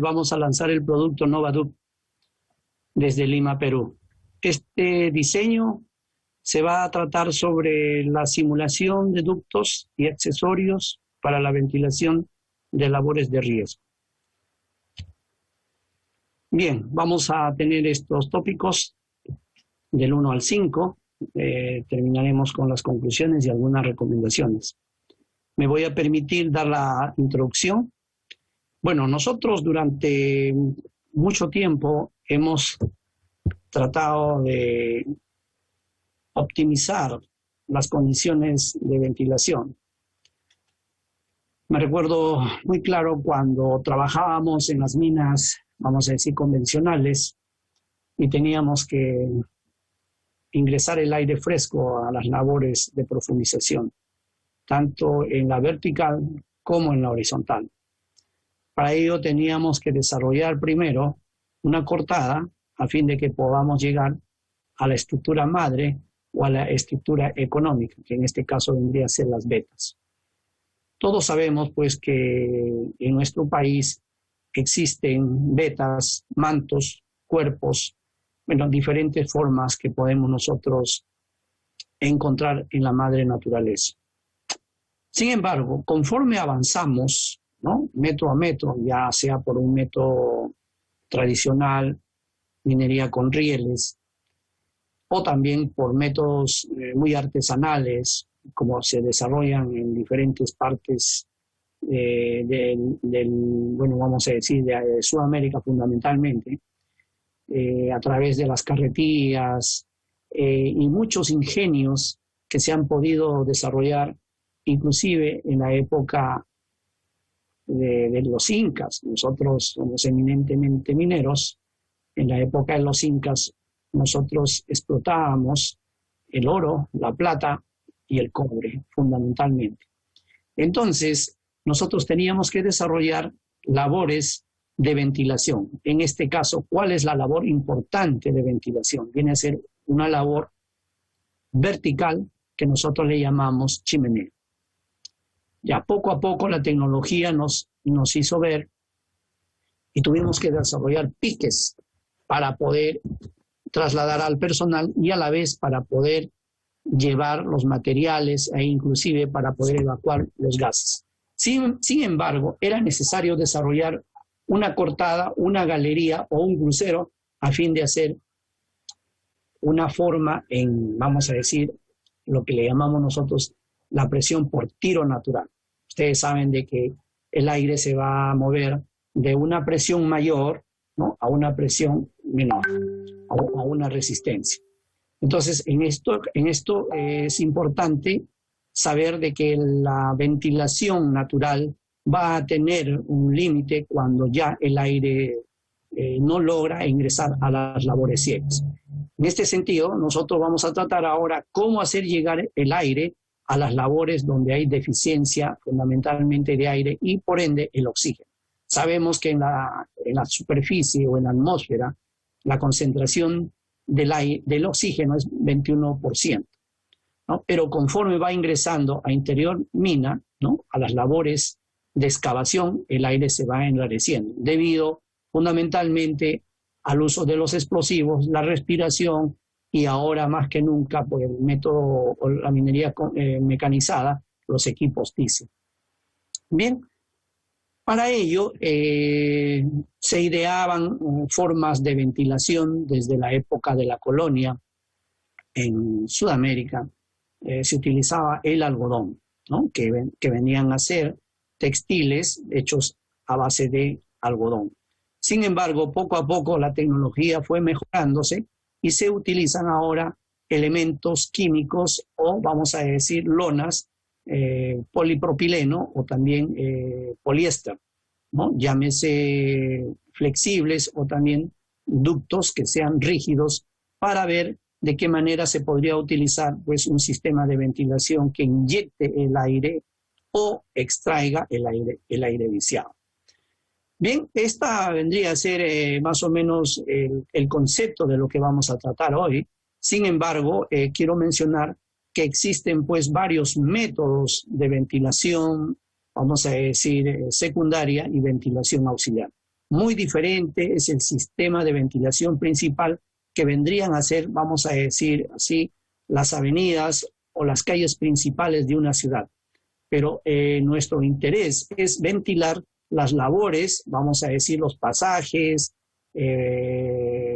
vamos a lanzar el producto Novaduct desde Lima, Perú. Este diseño se va a tratar sobre la simulación de ductos y accesorios para la ventilación de labores de riesgo. Bien, vamos a tener estos tópicos del 1 al 5. Terminaremos con las conclusiones y algunas recomendaciones. Me voy a permitir dar la introducción. Bueno, nosotros durante mucho tiempo hemos tratado de optimizar las condiciones de ventilación. Me recuerdo muy claro cuando trabajábamos en las minas, vamos a decir, convencionales, y teníamos que ingresar el aire fresco a las labores de profundización, tanto en la vertical como en la horizontal. Para ello teníamos que desarrollar primero una cortada a fin de que podamos llegar a la estructura madre o a la estructura económica, que en este caso vendría a ser las vetas. Todos sabemos pues que en nuestro país existen vetas, mantos, cuerpos, bueno, diferentes formas que podemos nosotros encontrar en la madre naturaleza. Sin embargo, conforme avanzamos, ¿no?, metro a metro, ya sea por un método tradicional, minería con rieles, o también por métodos muy artesanales, como se desarrollan en diferentes partes bueno, vamos a decir, de Sudamérica fundamentalmente, a través de las carretillas y muchos ingenios que se han podido desarrollar, inclusive en la época de los incas. Nosotros somos eminentemente mineros. En la época de los incas nosotros explotábamos el oro, la plata y el cobre fundamentalmente. Entonces nosotros teníamos que desarrollar labores de ventilación. En este caso, ¿cuál es la labor importante de ventilación? Viene a ser una labor vertical que nosotros le llamamos chimenea. Ya poco a poco la tecnología nos hizo ver y tuvimos que desarrollar piques para poder trasladar al personal y a la vez para poder llevar los materiales e inclusive para poder evacuar los gases. Sin embargo, era necesario desarrollar una cortada, una galería o un crucero a fin de hacer una forma en, vamos a decir, lo que le llamamos nosotros la presión por tiro natural. Ustedes saben de que el aire se va a mover de una presión mayor, ¿no?, a una presión menor, a una resistencia. Entonces, en esto es importante saber de que la ventilación natural va a tener un límite cuando ya el aire no logra ingresar a las labores ciegas. En este sentido, nosotros vamos a tratar ahora cómo hacer llegar el aire a las labores donde hay deficiencia fundamentalmente de aire y por ende el oxígeno. Sabemos que en la superficie o en la atmósfera la concentración del oxígeno es 21%, ¿no? Pero conforme va ingresando a interior mina, ¿no?, a las labores de excavación, el aire se va enrareciendo debido fundamentalmente al uso de los explosivos, la respiración y ahora más que nunca por el método o la minería mecanizada, los equipos diesel. Bien, para ello se ideaban formas de ventilación desde la época de la colonia en Sudamérica. Se utilizaba el algodón, ¿no?, que venían a ser textiles hechos a base de algodón. Sin embargo, poco a poco la tecnología fue mejorándose y se utilizan ahora elementos químicos o, vamos a decir, lonas, polipropileno o también poliéster, ¿no?, llámese flexibles o también ductos que sean rígidos para ver de qué manera se podría utilizar pues, un sistema de ventilación que inyecte el aire o extraiga el aire viciado. Bien, esta vendría a ser más o menos el concepto de lo que vamos a tratar hoy. Sin embargo, quiero mencionar que existen pues varios métodos de ventilación, vamos a decir, secundaria y ventilación auxiliar. Muy diferente es el sistema de ventilación principal que vendrían a ser, vamos a decir así, las avenidas o las calles principales de una ciudad. Pero nuestro interés es ventilar las labores, vamos a decir los pasajes,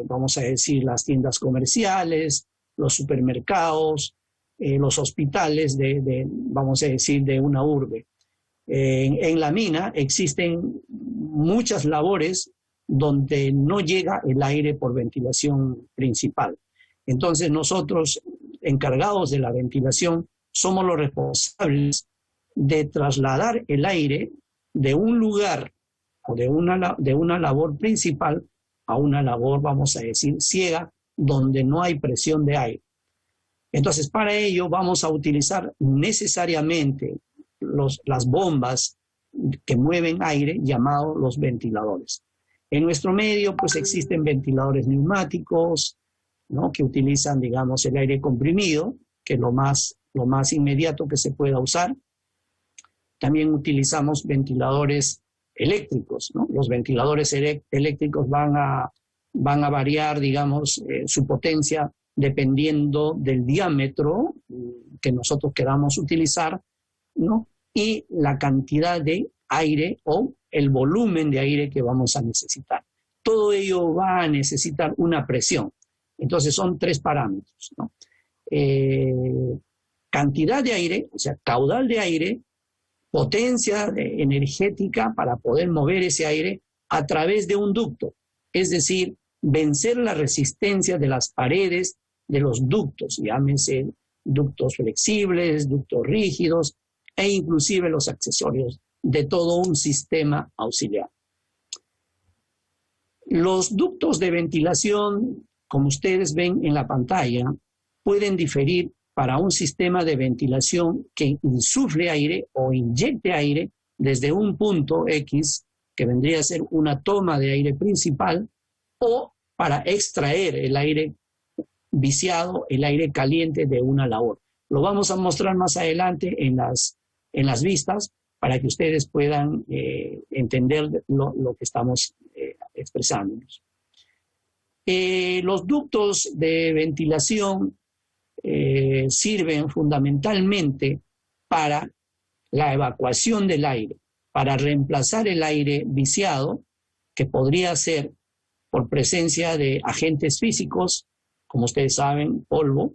vamos a decir las tiendas comerciales, los supermercados, los hospitales vamos a decir, de una urbe. En la mina existen muchas labores donde no llega el aire por ventilación principal. Entonces nosotros, encargados de la ventilación, somos los responsables de trasladar el aire de un lugar o de una labor principal a una labor, vamos a decir, ciega, donde no hay presión de aire. Entonces, para ello vamos a utilizar necesariamente las bombas que mueven aire, llamados los ventiladores. En nuestro medio, pues existen ventiladores neumáticos, ¿no?, que utilizan, digamos, el aire comprimido, que es lo más inmediato que se pueda usar. También utilizamos ventiladores eléctricos, ¿no? Los ventiladores eléctricos van a variar, digamos, su potencia dependiendo del diámetro que nosotros queramos utilizar, ¿no?, y la cantidad de aire o el volumen de aire que vamos a necesitar. Todo ello va a necesitar una presión. Entonces son 3 parámetros, ¿no? Cantidad de aire, o sea, caudal de aire, potencia energética para poder mover ese aire a través de un ducto, es decir, vencer la resistencia de las paredes de los ductos, llámense ductos flexibles, ductos rígidos e inclusive los accesorios de todo un sistema auxiliar. Los ductos de ventilación, como ustedes ven en la pantalla, pueden diferir para un sistema de ventilación que insufle aire o inyecte aire desde un punto X, que vendría a ser una toma de aire principal, o para extraer el aire viciado, el aire caliente de una labor. Lo vamos a mostrar más adelante en las vistas para que ustedes puedan entender lo que estamos expresándonos. Los ductos de ventilación sirven fundamentalmente para la evacuación del aire, para reemplazar el aire viciado, que podría ser por presencia de agentes físicos, como ustedes saben, polvo,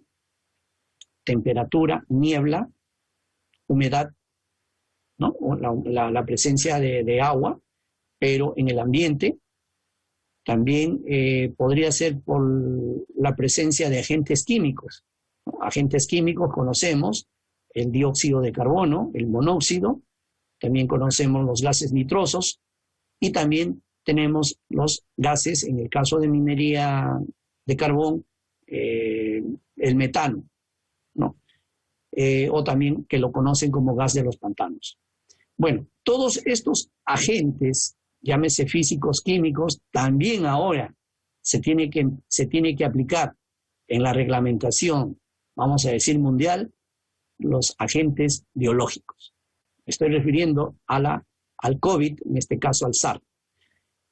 temperatura, niebla, humedad, ¿no?, la presencia de agua, pero en el ambiente. También podría ser por la presencia de agentes químicos. Agentes químicos conocemos el dióxido de carbono, el monóxido, también conocemos los gases nitrosos y también tenemos los gases, en el caso de minería de carbón, el metano, ¿no? O también que lo conocen como gas de los pantanos. Bueno, todos estos agentes, llámese físicos, químicos, también ahora se tiene que aplicar en la reglamentación, vamos a decir mundial, los agentes biológicos. Me estoy refiriendo al COVID, en este caso al SARS.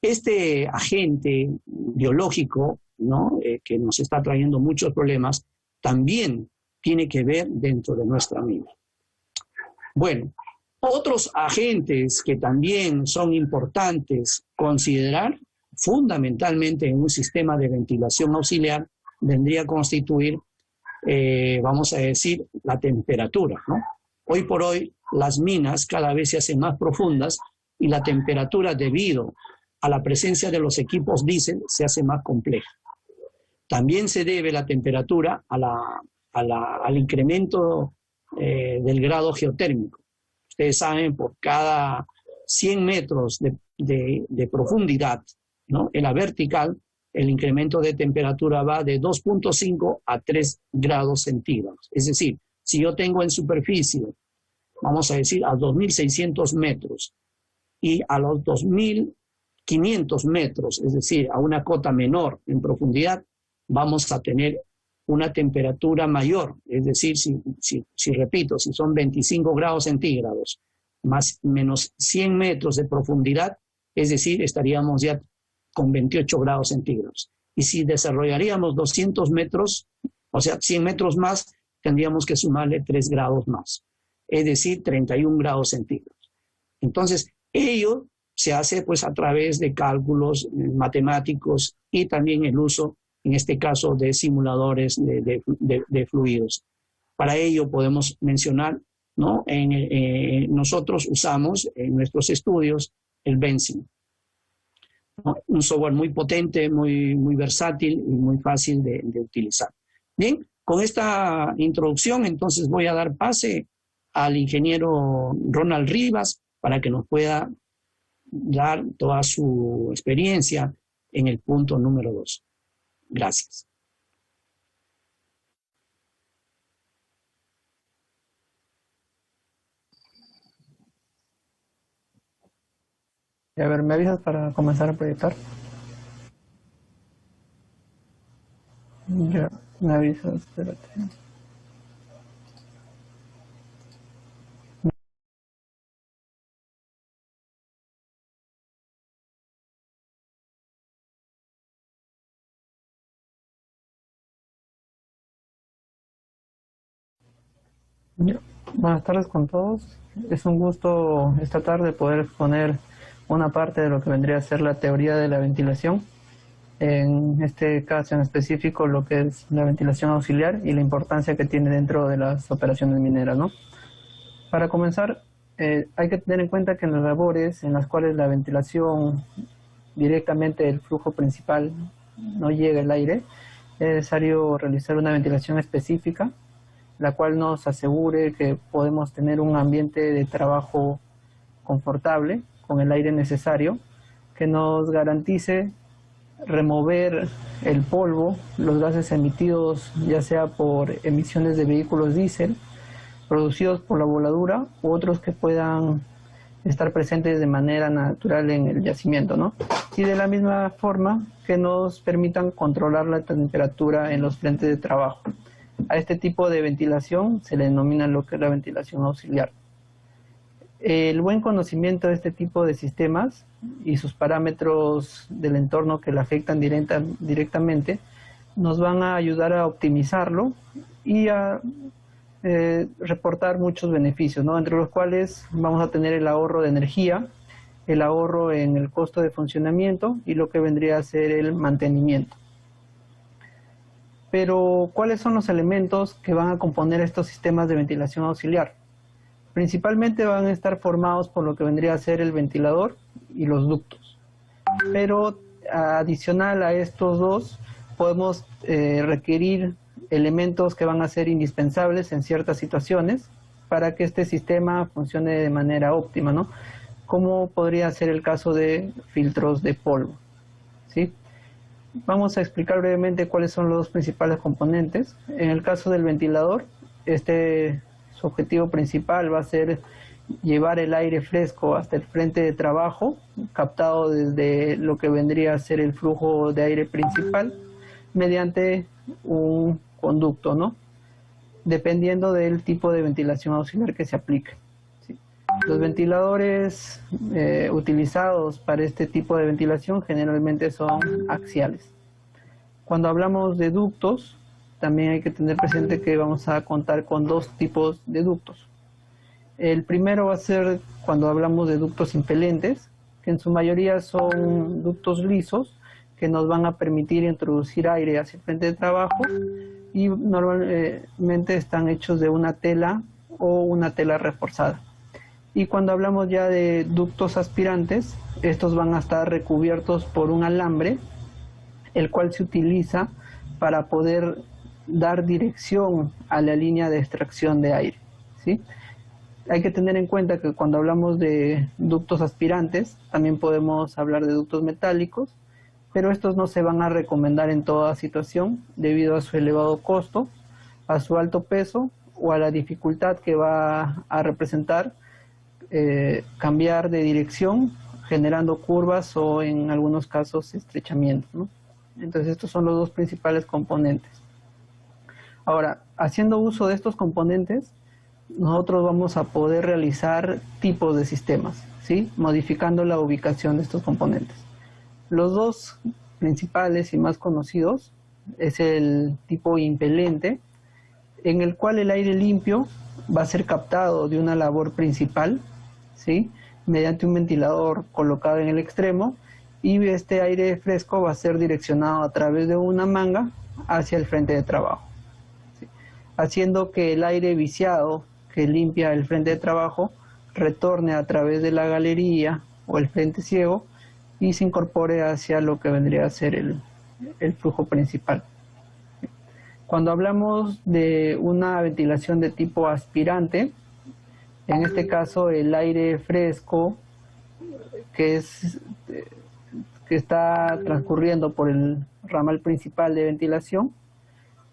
Este agente biológico, ¿no?, que nos está trayendo muchos problemas, también tiene que ver dentro de nuestra mina. Bueno, otros agentes que también son importantes considerar, fundamentalmente en un sistema de ventilación auxiliar, vendría a constituir, vamos a decir, la temperatura, ¿no? Hoy por hoy las minas cada vez se hacen más profundas y la temperatura, debido a la presencia de los equipos diésel, se hace más compleja. También se debe la temperatura al incremento del grado geotérmico. Ustedes saben, por cada 100 metros de profundidad, ¿no?, en la vertical, el incremento de temperatura va de 2.5 a 3 grados centígrados. Es decir, si yo tengo en superficie, vamos a decir, a 2.600 metros y a los 2.500 metros, es decir, a una cota menor en profundidad, vamos a tener una temperatura mayor. Es decir, si repito, si son 25 grados centígrados más menos 100 metros de profundidad, es decir, estaríamos ya con 28 grados centígrados. Y si desarrollaríamos 200 metros, o sea, 100 metros más, tendríamos que sumarle 3 grados más, es decir, 31 grados centígrados. Entonces, ello se hace pues a través de cálculos matemáticos y también el uso, en este caso, de simuladores de fluidos. Para ello podemos mencionar, ¿no? Nosotros usamos en nuestros estudios el Benzene, ¿no? Un software muy potente, muy versátil y muy fácil de utilizar. Bien, con esta introducción entonces voy a dar pase al ingeniero Ronald Rivas para que nos pueda dar toda su experiencia en el punto número 2. Gracias. A ver, ¿me avisas para comenzar a proyectar? Ya, me avisas, espérate. Ya. Buenas tardes con todos. Es un gusto esta tarde poder exponer una parte de lo que vendría a ser la teoría de la ventilación. En este caso en específico lo que es la ventilación auxiliar y la importancia que tiene dentro de las operaciones mineras, ¿no? Para comenzar, hay que tener en cuenta que en las labores en las cuales la ventilación directamente del flujo principal no llega el aire, es necesario realizar una ventilación específica, la cual nos asegure que podemos tener un ambiente de trabajo confortable, con el aire necesario, que nos garantice remover el polvo, los gases emitidos ya sea por emisiones de vehículos diésel, producidos por la voladura, u otros que puedan estar presentes de manera natural en el yacimiento, ¿no? Y de la misma forma que nos permitan controlar la temperatura en los frentes de trabajo. A este tipo de ventilación se le denomina lo que es la ventilación auxiliar. El buen conocimiento de este tipo de sistemas y sus parámetros del entorno que le afectan directamente nos van a ayudar a optimizarlo y a reportar muchos beneficios, ¿no? Entre los cuales vamos a tener el ahorro de energía, el ahorro en el costo de funcionamiento y lo que vendría a ser el mantenimiento. Pero, ¿cuáles son los elementos que van a componer estos sistemas de ventilación auxiliar? Principalmente van a estar formados por lo que vendría a ser el ventilador y los ductos. Pero, adicional a estos dos, podemos requerir elementos que van a ser indispensables en ciertas situaciones para que este sistema funcione de manera óptima, ¿no? Como podría ser el caso de filtros de polvo, ¿sí? Vamos a explicar brevemente cuáles son los principales componentes. En el caso del ventilador, su objetivo principal va a ser llevar el aire fresco hasta el frente de trabajo, captado desde lo que vendría a ser el flujo de aire principal, mediante un conducto, ¿no? Dependiendo del tipo de ventilación auxiliar que se aplique. ¿Sí? Los ventiladores utilizados para este tipo de ventilación generalmente son axiales. Cuando hablamos de ductos, también hay que tener presente que vamos a contar con dos tipos de ductos. El primero va a ser cuando hablamos de ductos impelentes, que en su mayoría son ductos lisos, que nos van a permitir introducir aire hacia el frente de trabajo y normalmente están hechos de una tela o una tela reforzada. Y cuando hablamos ya de ductos aspirantes, estos van a estar recubiertos por un alambre, el cual se utiliza para poder dar dirección a la línea de extracción de aire, ¿sí? Hay que tener en cuenta que cuando hablamos de ductos aspirantes, también podemos hablar de ductos metálicos, pero estos no se van a recomendar en toda situación debido a su elevado costo, a su alto peso o a la dificultad que va a representar cambiar de dirección generando curvas o en algunos casos estrechamientos, ¿no? Entonces estos son los dos principales componentes. Ahora, haciendo uso de estos componentes, nosotros vamos a poder realizar tipos de sistemas. ¿sí? Modificando la ubicación de estos componentes. Los dos principales y más conocidos es el tipo impelente, en el cual el aire limpio va a ser captado de una labor principal, ¿sí? Mediante un ventilador colocado en el extremo, y este aire fresco va a ser direccionado a través de una manga hacia el frente de trabajo, ¿sí? Haciendo que el aire viciado que limpia el frente de trabajo retorne a través de la galería o el frente ciego y se incorpore hacia lo que vendría a ser el flujo principal. Cuando hablamos de una ventilación de tipo aspirante, en este caso el aire fresco que está transcurriendo por el ramal principal de ventilación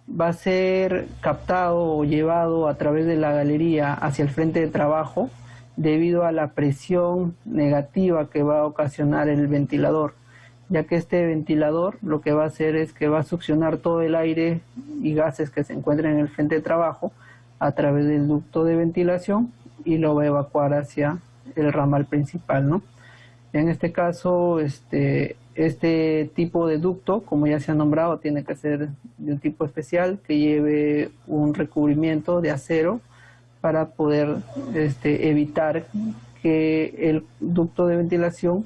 va a ser captado o llevado a través de la galería hacia el frente de trabajo debido a la presión negativa que va a ocasionar el ventilador, ya que este ventilador lo que va a hacer es que va a succionar todo el aire y gases que se encuentran en el frente de trabajo a través del ducto de ventilación y lo va a evacuar hacia el ramal principal, ¿no? En este caso, este tipo de ducto, como ya se ha nombrado, tiene que ser de un tipo especial que lleve un recubrimiento de acero para poder evitar que el ducto de ventilación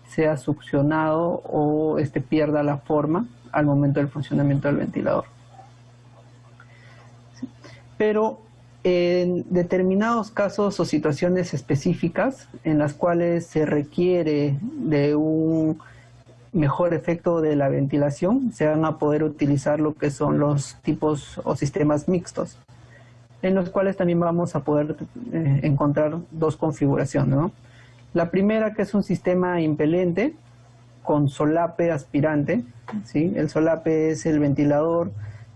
sea succionado o pierda la forma al momento del funcionamiento del ventilador. Pero en determinados casos o situaciones específicas en las cuales se requiere de un mejor efecto de la ventilación, se van a poder utilizar lo que son los tipos o sistemas mixtos, en los cuales también vamos a poder encontrar dos configuraciones, ¿no? La primera, que es un sistema impelente con solape aspirante, ¿sí? El solape es el ventilador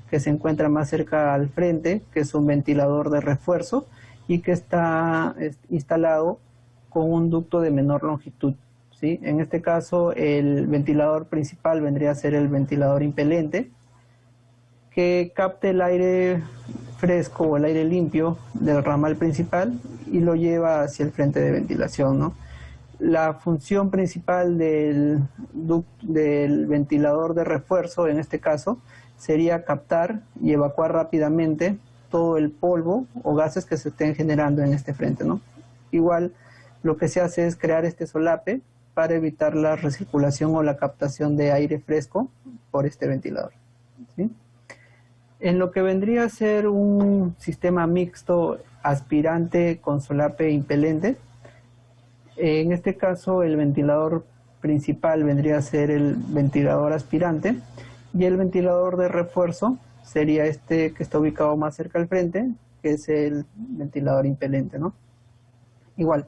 que se encuentra más cerca al frente, que es un ventilador de refuerzo y que está instalado con un ducto de menor longitud, ¿sí? En este caso, el ventilador principal vendría a ser el ventilador impelente, que capte el aire fresco o el aire limpio del ramal principal y lo lleva hacia el frente de ventilación, ¿no? La función principal del ventilador de refuerzo, en este caso, sería captar y evacuar rápidamente todo el polvo o gases que se estén generando en este frente, ¿no? Igual, lo que se hace es crear este solape para evitar la recirculación o la captación de aire fresco por este ventilador, ¿sí? En lo que vendría a ser un sistema mixto aspirante con solape impelente, en este caso el ventilador principal vendría a ser el ventilador aspirante y el ventilador de refuerzo sería este que está ubicado más cerca al frente, que es el ventilador impelente, ¿no? Igual,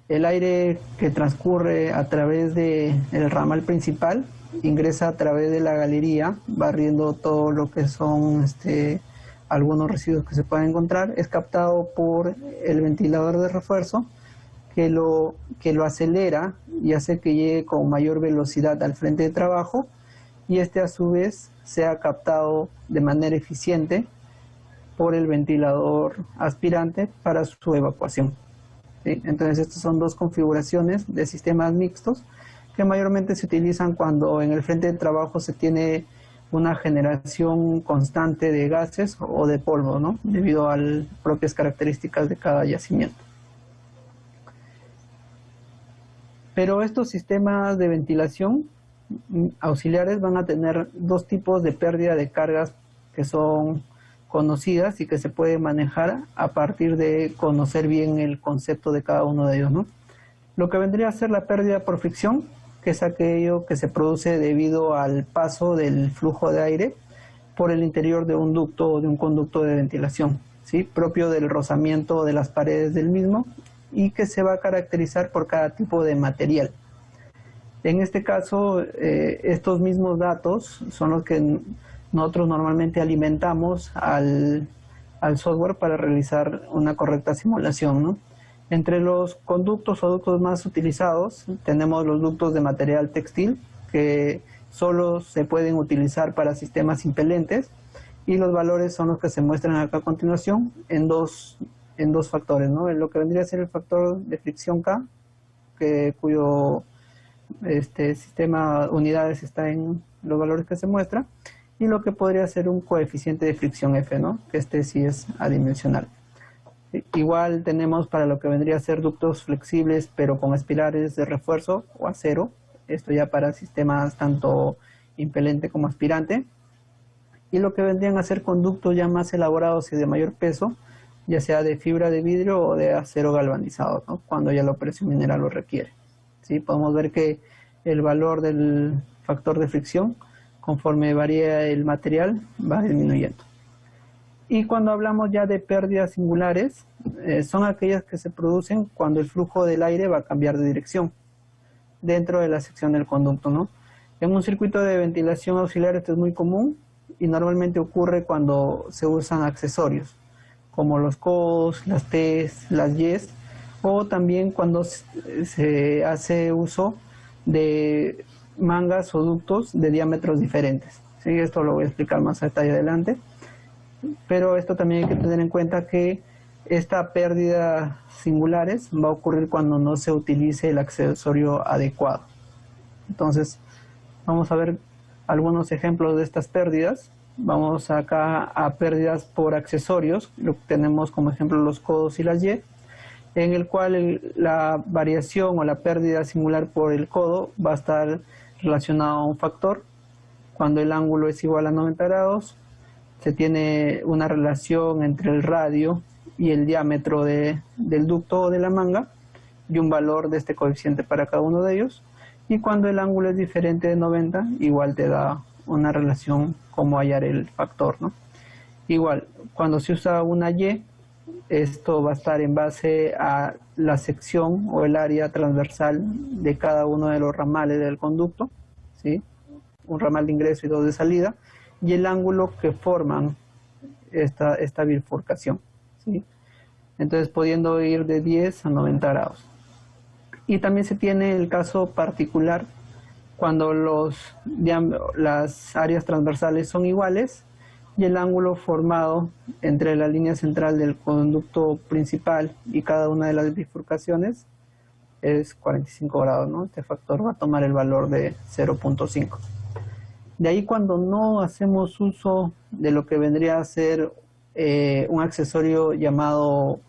el aire que transcurre a través del ramal principal ingresa a través de la galería, barriendo todo lo que son algunos residuos que se pueden encontrar, es captado por el ventilador de refuerzo, que lo acelera y hace que llegue con mayor velocidad al frente de trabajo, y a su vez sea captado de manera eficiente por el ventilador aspirante para su evacuación, ¿sí? Entonces estas son dos configuraciones de sistemas mixtos que mayormente se utilizan cuando en el frente de trabajo se tiene una generación constante de gases o de polvo, ¿no? Debido a las propias características de cada yacimiento. Pero estos sistemas de ventilación auxiliares van a tener dos tipos de pérdida de cargas que son conocidas y que se puede manejar a partir de conocer bien el concepto de cada uno de ellos, ¿no? Lo que vendría a ser la pérdida por fricción, que es aquello que se produce debido al paso del flujo de aire por el interior de un ducto o de un conducto de ventilación, ¿sí? Propio del rozamiento de las paredes del mismo y que se va a caracterizar por cada tipo de material. En este caso, estos mismos datos son los que nosotros normalmente alimentamos al software para realizar una correcta simulación, ¿no? Entre los conductos o ductos más utilizados tenemos los ductos de material textil, que solo se pueden utilizar para sistemas impelentes, y los valores son los que se muestran acá a continuación en dos factores, ¿no? En lo que vendría a ser el factor de fricción K, cuyo sistema unidades está en los valores que se muestra, y lo que podría ser un coeficiente de fricción F, ¿no? Que sí es adimensional. Igual tenemos para lo que vendría a ser ductos flexibles, pero con espirales de refuerzo o acero. Esto ya para sistemas tanto impelente como aspirante. Y lo que vendrían a ser conductos ya más elaborados y de mayor peso, ya sea de fibra de vidrio o de acero galvanizado, ¿no? Cuando ya la operación minera lo requiere. ¿Sí? Podemos ver que el valor del factor de fricción, conforme varía el material, va disminuyendo. Y cuando hablamos ya de pérdidas singulares, son aquellas que se producen cuando el flujo del aire va a cambiar de dirección dentro de la sección del conducto, ¿no? En un circuito de ventilación auxiliar esto es muy común y normalmente ocurre cuando se usan accesorios, como los codos, las T's, las Y's, o también cuando se hace uso de mangas o ductos de diámetros diferentes. ¿Sí? Esto lo voy a explicar más a detalle adelante. Pero esto también hay que tener en cuenta que esta pérdida singulares va a ocurrir cuando no se utilice el accesorio adecuado. Entonces, vamos a ver algunos ejemplos de estas pérdidas. Vamos acá a pérdidas por accesorios, lo que tenemos como ejemplo los codos y las Y, en el cual la variación o la pérdida singular por el codo va a estar relacionado a un factor. Cuando el ángulo es igual a 90 grados, se tiene una relación entre el radio y el diámetro del ducto o de la manga y un valor de este coeficiente para cada uno de ellos. Y cuando el ángulo es diferente de 90, igual te da una relación como hallar el factor, ¿no? Igual, cuando se usa una Y, esto va a estar en base a la sección o el área transversal de cada uno de los ramales del conducto, ¿sí? Un ramal de ingreso y dos de salida, y el ángulo que forman esta bifurcación, ¿sí? Entonces, pudiendo ir de 10 a 90 grados. Y también se tiene el caso particular cuando las áreas transversales son iguales y el ángulo formado entre la línea central del conducto principal y cada una de las bifurcaciones es 45 grados, ¿no? Este factor va a tomar el valor de 0.5. De ahí, cuando no hacemos uso de lo que vendría a ser un accesorio llamado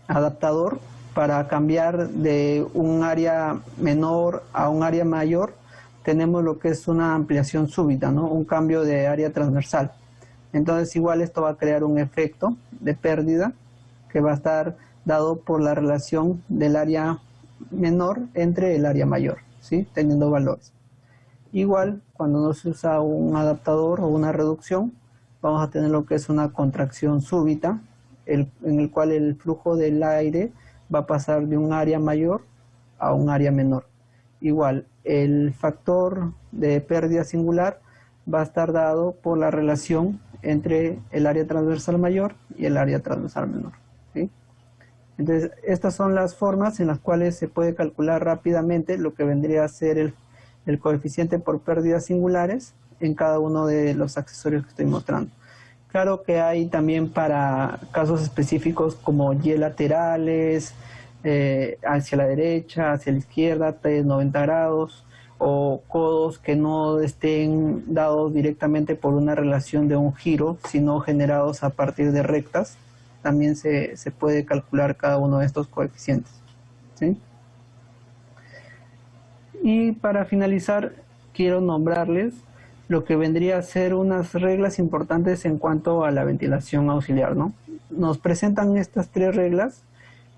adaptador para cambiar de un área menor a un área mayor, tenemos lo que es una ampliación súbita, ¿no? Un cambio de área transversal. Entonces, igual esto va a crear un efecto de pérdida que va a estar dado por la relación del área menor entre el área mayor, ¿sí? Teniendo valores. Igual, cuando no se usa un adaptador o una reducción, vamos a tener lo que es una contracción súbita, en el cual el flujo del aire va a pasar de un área mayor a un área menor. Igual, el factor de pérdida singular va a estar dado por la relación entre el área transversal mayor y el área transversal menor, ¿sí? Entonces, estas son las formas en las cuales se puede calcular rápidamente lo que vendría a ser el coeficiente por pérdidas singulares en cada uno de los accesorios que estoy mostrando. Claro que hay también para casos específicos como Y laterales, hacia la derecha, hacia la izquierda, 90 grados, o codos que no estén dados directamente por una relación de un giro, sino generados a partir de rectas. También se puede calcular cada uno de estos coeficientes, ¿sí? Y para finalizar, quiero nombrarles lo que vendría a ser unas reglas importantes en cuanto a la ventilación auxiliar, ¿no? Nos presentan estas tres reglas.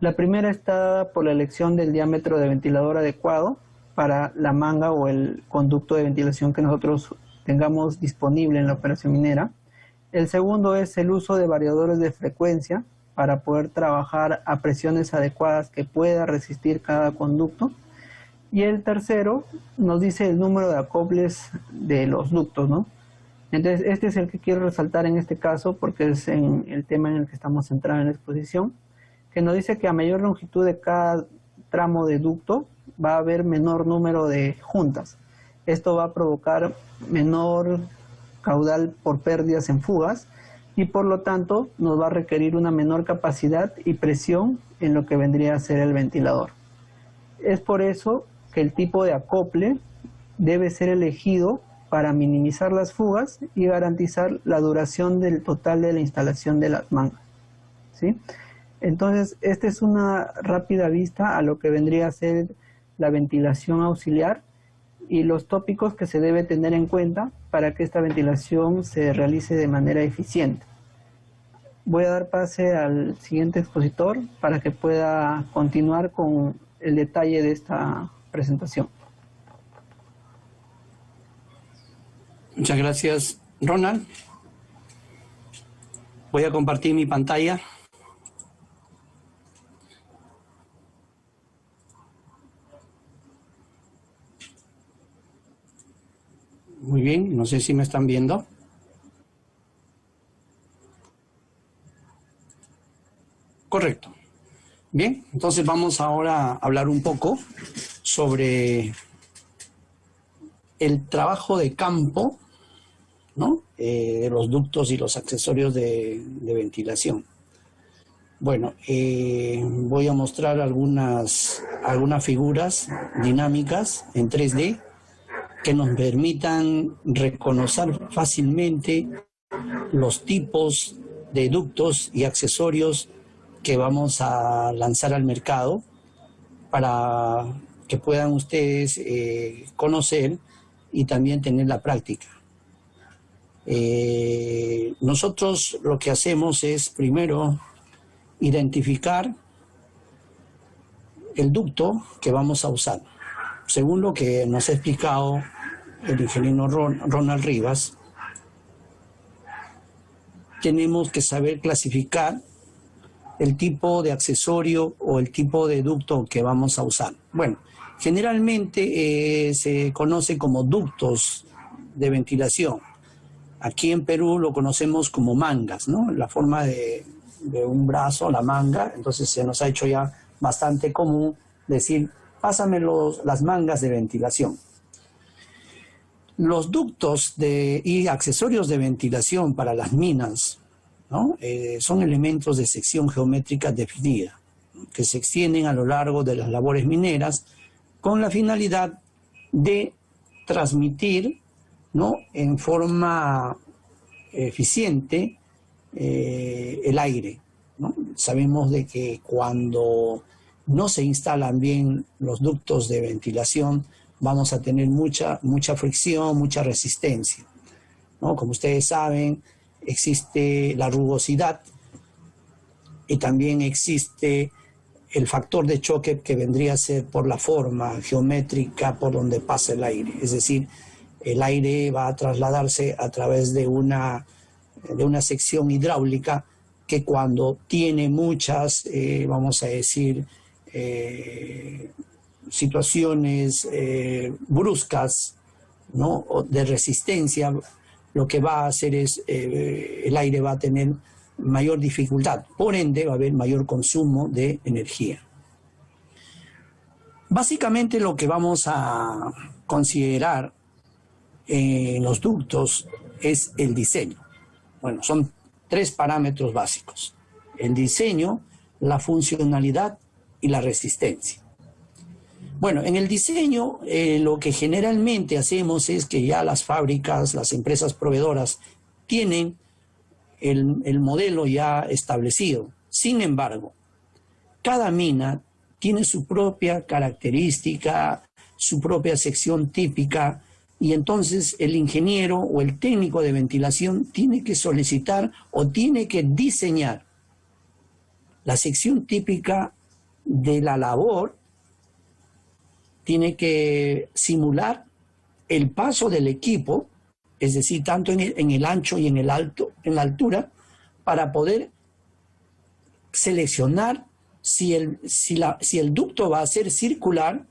La primera está dada por la elección del diámetro de ventilador adecuado para la manga o el conducto de ventilación que nosotros tengamos disponible en la operación minera. El segundo es el uso de variadores de frecuencia para poder trabajar a presiones adecuadas que pueda resistir cada conducto. Y el tercero nos dice el número de acoples de los ductos, ¿no? Entonces, este es el que quiero resaltar en este caso porque es en el tema en el que estamos centrados en la exposición, que nos dice que a mayor longitud de cada tramo de ducto va a haber menor número de juntas. Esto va a provocar menor caudal por pérdidas en fugas y por lo tanto nos va a requerir una menor capacidad y presión en lo que vendría a ser el ventilador. Es por eso que el tipo de acople debe ser elegido para minimizar las fugas y garantizar la duración del total de la instalación de las mangas, ¿sí? Entonces, esta es una rápida vista a lo que vendría a ser la ventilación auxiliar y los tópicos que se debe tener en cuenta para que esta ventilación se realice de manera eficiente. Voy a dar pase al siguiente expositor para que pueda continuar con el detalle de esta presentación. Muchas gracias, Ronald. Voy a compartir mi pantalla. Muy bien, no sé si me están viendo. Correcto. Bien, entonces vamos ahora a hablar un poco sobre el trabajo de campo, ¿no? De los ductos y los accesorios de ventilación. Bueno, voy a mostrar algunas figuras dinámicas en 3D que nos permitan reconocer fácilmente los tipos de ductos y accesorios que vamos a lanzar al mercado para que puedan ustedes conocer y también tener la práctica. Nosotros lo que hacemos es primero identificar el ducto que vamos a usar. Según lo que nos ha explicado el ingeniero Ronald Rivas, tenemos que saber clasificar el tipo de accesorio o el tipo de ducto que vamos a usar. Bueno, generalmente se conoce como ductos de ventilación. Aquí en Perú lo conocemos como mangas, ¿no? La forma de un brazo, la manga. Entonces se nos ha hecho ya bastante común decir, pásame las mangas de ventilación. Los ductos y accesorios de ventilación para las minas, ¿no? Son elementos de sección geométrica definida, ¿no? Que se extienden a lo largo de las labores mineras con la finalidad de transmitir, ¿no? En forma eficiente el aire, ¿no? Sabemos de que cuando no se instalan bien los ductos de ventilación vamos a tener mucha fricción, mucha resistencia, ¿no? Como ustedes saben, existe la rugosidad y también existe el factor de choque que vendría a ser por la forma geométrica por donde pasa el aire. Es decir, el aire va a trasladarse a través de una sección hidráulica que cuando tiene muchas, vamos a decir, situaciones bruscas, ¿no? De resistencia, lo que va a hacer es el aire va a tener mayor dificultad, por ende va a haber mayor consumo de energía. Básicamente lo que vamos a considerar en los ductos es el diseño. Bueno, son 3 parámetros básicos: el diseño, la funcionalidad y la resistencia. Bueno, en el diseño lo que generalmente hacemos es que ya las fábricas, las empresas proveedoras tienen el modelo ya establecido. Sin embargo, cada mina tiene su propia característica, su propia sección típica, y entonces el ingeniero o el técnico de ventilación tiene que solicitar o tiene que diseñar la sección típica de la labor, tiene que simular el paso del equipo, es decir, tanto en el ancho y en la altura, para poder seleccionar si el ducto va a ser circular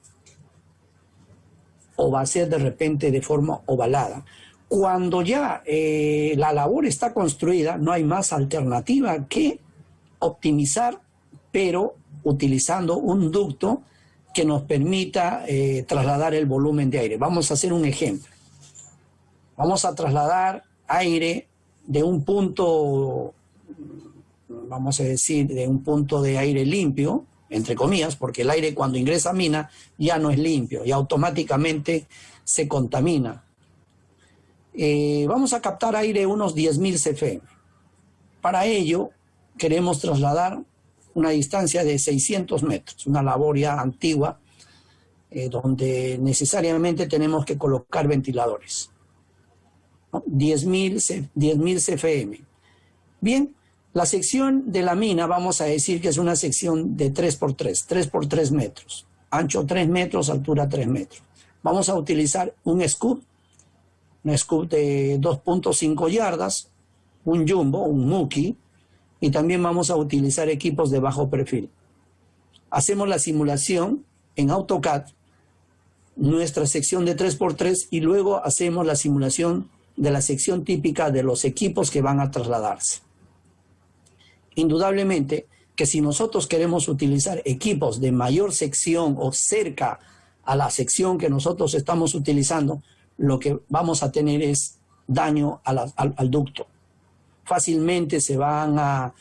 o va a ser de repente de forma ovalada. Cuando ya la labor está construida, no hay más alternativa que optimizar, pero utilizando un ducto que nos permita trasladar el volumen de aire. Vamos a hacer un ejemplo. Vamos a trasladar aire de un punto, vamos a decir, de un punto de aire limpio, entre comillas, porque el aire cuando ingresa a mina ya no es limpio, ya automáticamente se contamina. Vamos a captar aire unos 10.000 CFM. Para ello queremos trasladar una distancia de 600 metros, una labor ya antigua, donde necesariamente tenemos que colocar ventiladores, ¿no? 10.000 CFM. Bien, la sección de la mina vamos a decir que es una sección de 3x3, 3x3 metros, ancho 3 metros, altura 3 metros. Vamos a utilizar un scoop de 2.5 yardas, un jumbo, un muki, y también vamos a utilizar equipos de bajo perfil. Hacemos la simulación en AutoCAD, nuestra sección de 3x3, y luego hacemos la simulación de la sección típica de los equipos que van a trasladarse. Indudablemente que si nosotros queremos utilizar equipos de mayor sección o cerca a la sección que nosotros estamos utilizando, lo que vamos a tener es daño al ducto. Fácilmente se van a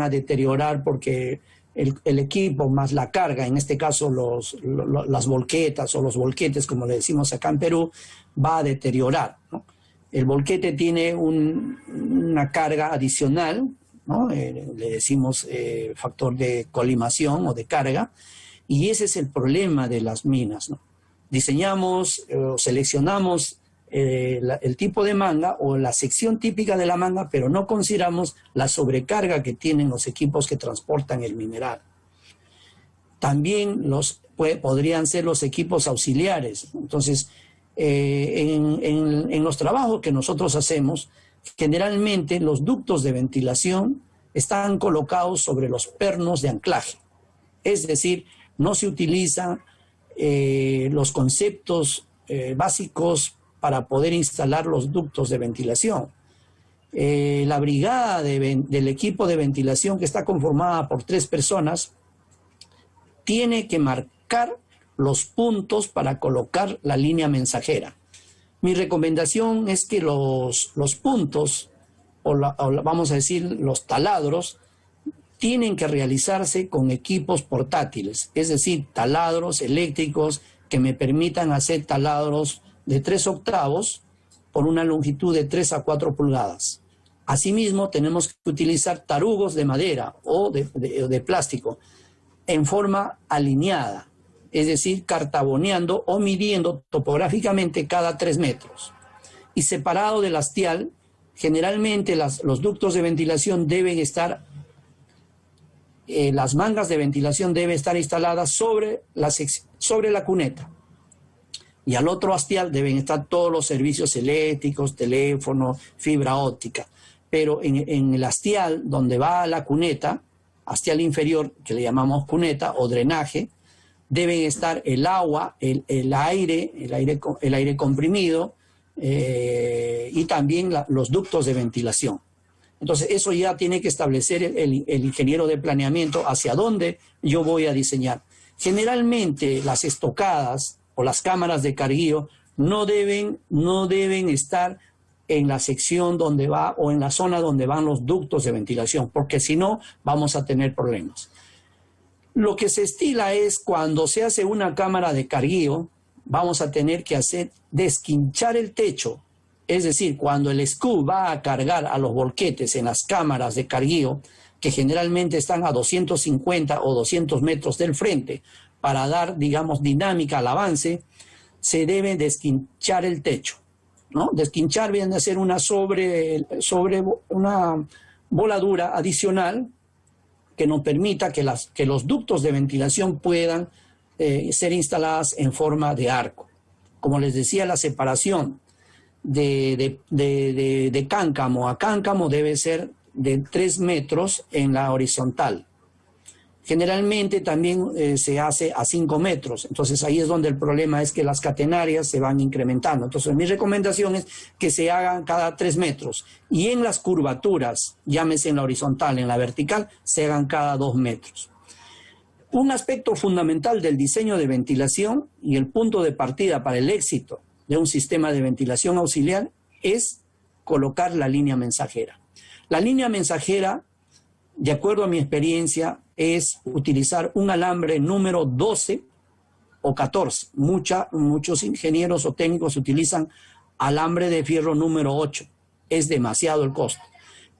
deteriorar porque el equipo más la carga, en este caso las volquetas o los volquetes, como le decimos acá en Perú, va a deteriorar, ¿no? El volquete tiene una carga adicional, ¿no? Le decimos factor de colimación o de carga, y ese es el problema de las minas, ¿no? Diseñamos, seleccionamos el tipo de manga o la sección típica de la manga, pero no consideramos la sobrecarga que tienen los equipos que transportan el mineral. También podrían ser los equipos auxiliares. Entonces, en los trabajos que nosotros hacemos, generalmente los ductos de ventilación están colocados sobre los pernos de anclaje. Es decir, no se utilizan los conceptos básicos para poder instalar los ductos de ventilación. La brigada del equipo de ventilación, que está conformada por 3 personas, tiene que marcar los puntos para colocar la línea mensajera. Mi recomendación es que los puntos, vamos a decir los taladros, tienen que realizarse con equipos portátiles, es decir, taladros eléctricos que me permitan hacer taladros de 3 octavos por una longitud de 3 a 4 pulgadas. Asimismo, tenemos que utilizar tarugos de madera o de plástico en forma alineada, es decir, cartaboneando o midiendo topográficamente cada 3 metros. Y separado del hastial, generalmente los ductos de ventilación deben estar, las mangas de ventilación deben estar instaladas sobre la cuneta. Y al otro hastial deben estar todos los servicios eléctricos, teléfono, fibra óptica. Pero en el hastial donde va la cuneta, hastial inferior, que le llamamos cuneta o drenaje, deben estar el agua, el aire comprimido y también los ductos de ventilación. Entonces eso ya tiene que establecer el ingeniero de planeamiento hacia dónde yo voy a diseñar. Generalmente las estocadas o las cámaras de carguío no deben estar en la sección donde va o en la zona donde van los ductos de ventilación, porque si no vamos a tener problemas. Lo que se estila es cuando se hace una cámara de carguío, vamos a tener que desquinchar el techo. Es decir, cuando el scoop va a cargar a los volquetes en las cámaras de carguío, que generalmente están a 250 o 200 metros del frente, para dar, digamos, dinámica al avance, se debe desquinchar el techo, ¿no? Desquinchar viene a ser una una voladura adicional que nos permita que los ductos de ventilación puedan ser instaladas en forma de arco. Como les decía, la separación de cáncamo a cáncamo debe ser de 3 metros en la horizontal. Generalmente también se hace a 5 metros, entonces ahí es donde el problema es que las catenarias se van incrementando. Entonces mi recomendación es que se hagan cada 3 metros y en las curvaturas, llámese en la horizontal, en la vertical, se hagan cada 2 metros. Un aspecto fundamental del diseño de ventilación y el punto de partida para el éxito de un sistema de ventilación auxiliar es colocar la línea mensajera. La línea mensajera, de acuerdo a mi experiencia, es utilizar un alambre número 12 o 14. Muchos ingenieros o técnicos utilizan alambre de fierro número 8. Es demasiado el costo.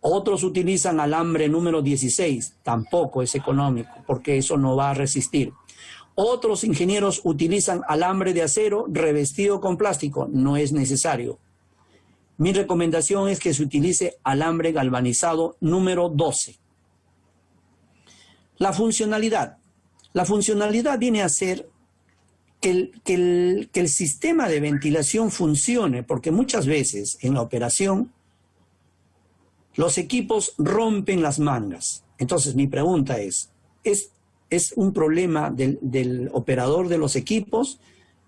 Otros utilizan alambre número 16. Tampoco es económico, porque eso no va a resistir. Otros ingenieros utilizan alambre de acero revestido con plástico. No es necesario. Mi recomendación es que se utilice alambre galvanizado número 12. La funcionalidad. La funcionalidad viene a ser que el sistema de ventilación funcione, porque muchas veces en la operación los equipos rompen las mangas. Entonces mi pregunta ¿es un problema del operador de los equipos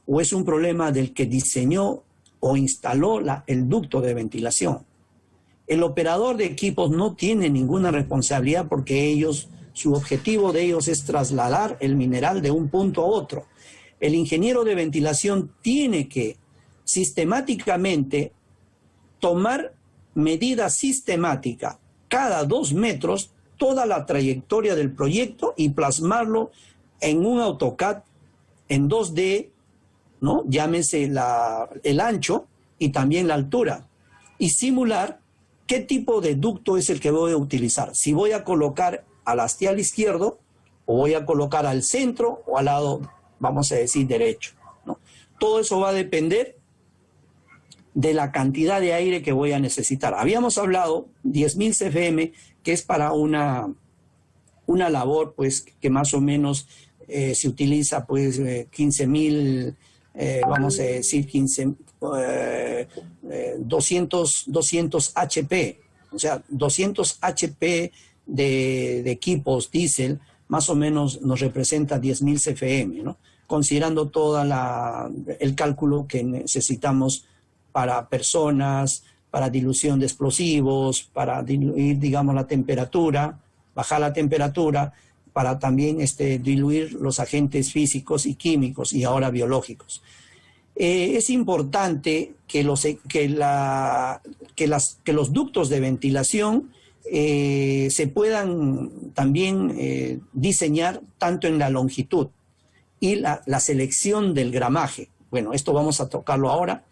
o es un problema del que diseñó o instaló el ducto de ventilación? El operador de equipos no tiene ninguna responsabilidad porque su objetivo de ellos es trasladar el mineral de un punto a otro. El ingeniero de ventilación tiene que sistemáticamente tomar medida sistemática cada 2 metros toda la trayectoria del proyecto y plasmarlo en un AutoCAD en 2D, ¿no? Llámese el ancho y también la altura, y simular qué tipo de ducto es el que voy a utilizar. Si voy a colocar al hastial izquierdo o voy a colocar al centro o al lado, vamos a decir, derecho, ¿no? Todo eso va a depender de la cantidad de aire que voy a necesitar. Habíamos hablado 10.000 CFM, que es para una labor pues que más o menos se utiliza pues 15.000, vamos a decir 200 HP, o sea 200 HP de equipos diésel más o menos nos representa 10.000 CFM, ¿no? Considerando todo el cálculo que necesitamos para personas, para dilución de explosivos, para diluir, digamos, la temperatura, bajar la temperatura, para también diluir los agentes físicos y químicos y ahora biológicos. Es importante que los ductos de ventilación se puedan también diseñar tanto en la longitud y la selección del gramaje. Bueno, esto vamos a tocarlo ahora.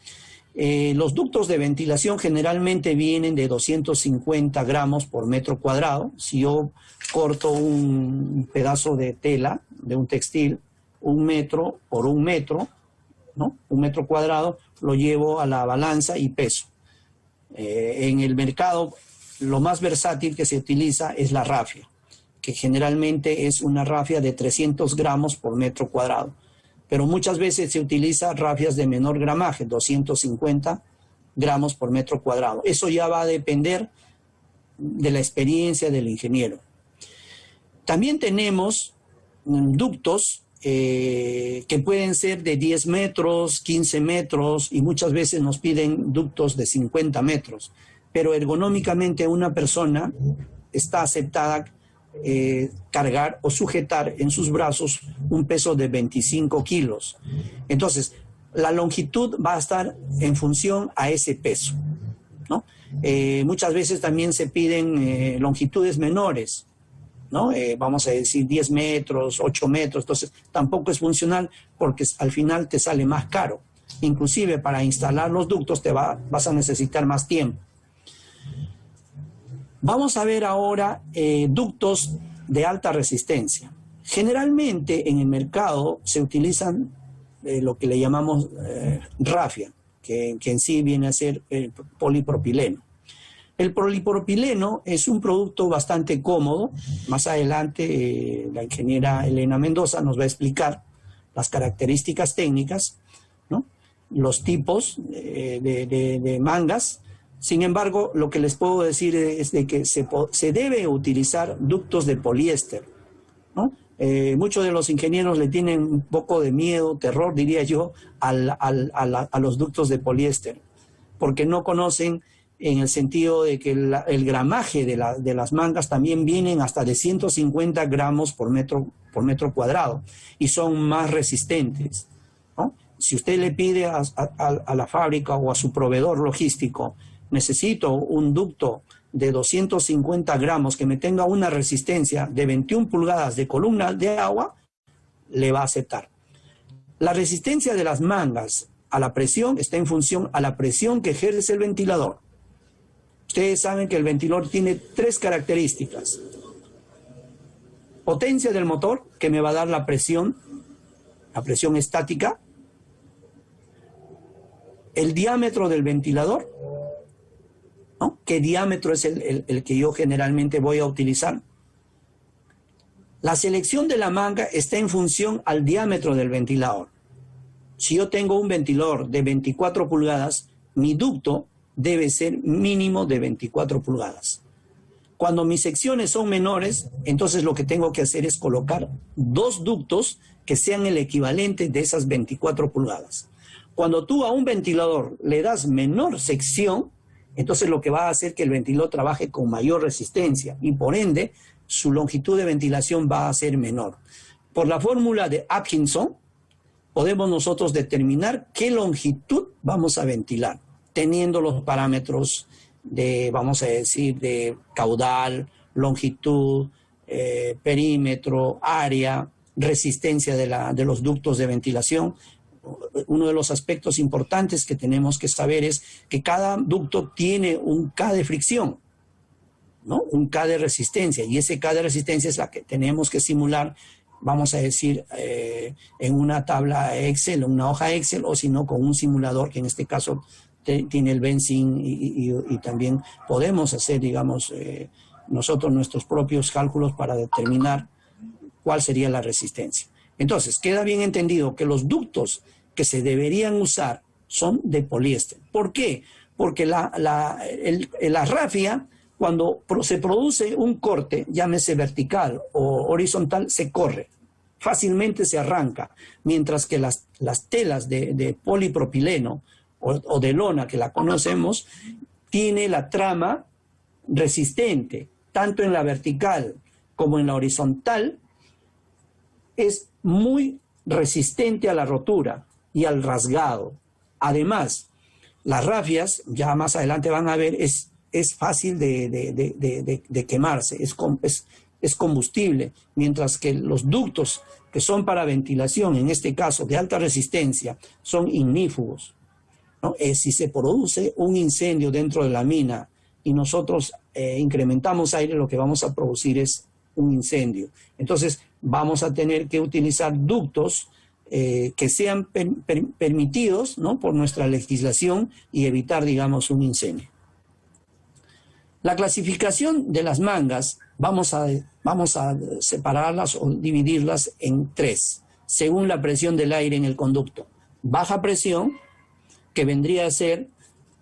Los ductos de ventilación generalmente vienen de 250 gramos por metro cuadrado. Si yo corto un pedazo de tela, de un textil, 1 metro por 1 metro, ¿no? 1 metro cuadrado, lo llevo a la balanza y peso. En el mercado, lo más versátil que se utiliza es la rafia, que generalmente es una rafia de 300 gramos por metro cuadrado. Pero muchas veces se utiliza rafias de menor gramaje, 250 gramos por metro cuadrado. Eso ya va a depender de la experiencia del ingeniero. También tenemos ductos que pueden ser de 10 metros, 15 metros y muchas veces nos piden ductos de 50 metros. Pero ergonómicamente una persona está aceptada cargar o sujetar en sus brazos un peso de 25 kilos. Entonces, la longitud va a estar en función a ese peso, ¿no? Muchas veces también se piden longitudes menores, ¿no? Vamos a decir 10 metros, 8 metros, entonces tampoco es funcional porque al final te sale más caro. Inclusive para instalar los ductos vas a necesitar más tiempo. Vamos a ver ahora ductos de alta resistencia. Generalmente en el mercado se utilizan lo que le llamamos rafia, que en sí viene a ser polipropileno. El polipropileno es un producto bastante cómodo. Más adelante la ingeniera Elena Mendoza nos va a explicar las características técnicas, ¿no? Los tipos de mangas. Sin embargo, lo que les puedo decir es de que se debe utilizar ductos de poliéster, ¿no? Muchos de los ingenieros le tienen un poco de miedo, terror, diría yo, a los ductos de poliéster, porque no conocen en el sentido de que el gramaje de las mangas también vienen hasta de 150 gramos por metro cuadrado y son más resistentes, ¿no? Si usted le pide a la fábrica o a su proveedor logístico necesito un ducto de 250 gramos que me tenga una resistencia de 21 pulgadas de columna de agua, le va a aceptar. La resistencia de las mangas a la presión está en función a la presión que ejerce el ventilador. Ustedes saben que el ventilador tiene 3 características. Potencia del motor, que me va a dar la presión estática. El diámetro del ventilador, ¿no? ¿Qué diámetro es el que yo generalmente voy a utilizar? La selección de la manga está en función al diámetro del ventilador. Si yo tengo un ventilador de 24 pulgadas, mi ducto debe ser mínimo de 24 pulgadas. Cuando mis secciones son menores, entonces lo que tengo que hacer es colocar 2 ductos que sean el equivalente de esas 24 pulgadas. Cuando tú a un ventilador le das menor sección, entonces lo que va a hacer que el ventilador trabaje con mayor resistencia y por ende su longitud de ventilación va a ser menor. Por la fórmula de Atkinson, podemos nosotros determinar qué longitud vamos a ventilar, teniendo los parámetros de, vamos a decir, de caudal, longitud, perímetro, área, resistencia de los ductos de ventilación. Uno de los aspectos importantes que tenemos que saber es que cada ducto tiene un K de fricción, ¿no? Un K de resistencia, y ese K de resistencia es la que tenemos que simular, vamos a decir, en una tabla Excel, en una hoja Excel, o si no, con un simulador que en este caso tiene el Benzin y también podemos hacer, digamos, nosotros nuestros propios cálculos para determinar cuál sería la resistencia. Entonces, queda bien entendido que los ductos que se deberían usar son de poliéster. ¿Por qué? Porque la rafia, cuando se produce un corte, llámese vertical o horizontal, se corre, fácilmente se arranca, mientras que las telas de polipropileno o de lona, que la conocemos, tiene la trama resistente, tanto en la vertical como en la horizontal, es muy resistente a la rotura y al rasgado. Además, las rafias, ya más adelante van a ver, es fácil de quemarse, es combustible, mientras que los ductos que son para ventilación, en este caso de alta resistencia, son ignífugos, ¿no? Si se produce un incendio dentro de la mina y nosotros incrementamos aire, lo que vamos a producir es un incendio. Entonces vamos a tener que utilizar ductos que sean permitidos, ¿no?, por nuestra legislación y evitar, digamos, un incendio. La clasificación de las mangas vamos a separarlas o dividirlas en 3, según la presión del aire en el conducto. Baja presión, que vendría a ser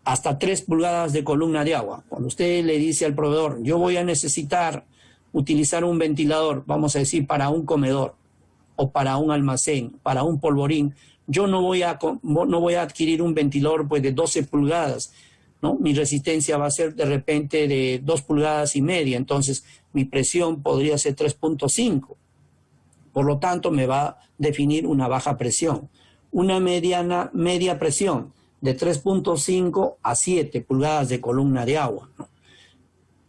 hasta 3 pulgadas de columna de agua. Cuando usted le dice al proveedor, yo voy a necesitar utilizar un ventilador, vamos a decir, para un comedor o para un almacén, para un polvorín, yo no voy a adquirir un ventilador pues, de 12 pulgadas, ¿no? Mi resistencia va a ser de repente de 2,5 pulgadas, entonces mi presión podría ser 3,5. Por lo tanto, me va a definir una baja presión. Una media presión de 3,5 a 7 pulgadas de columna de agua, ¿no?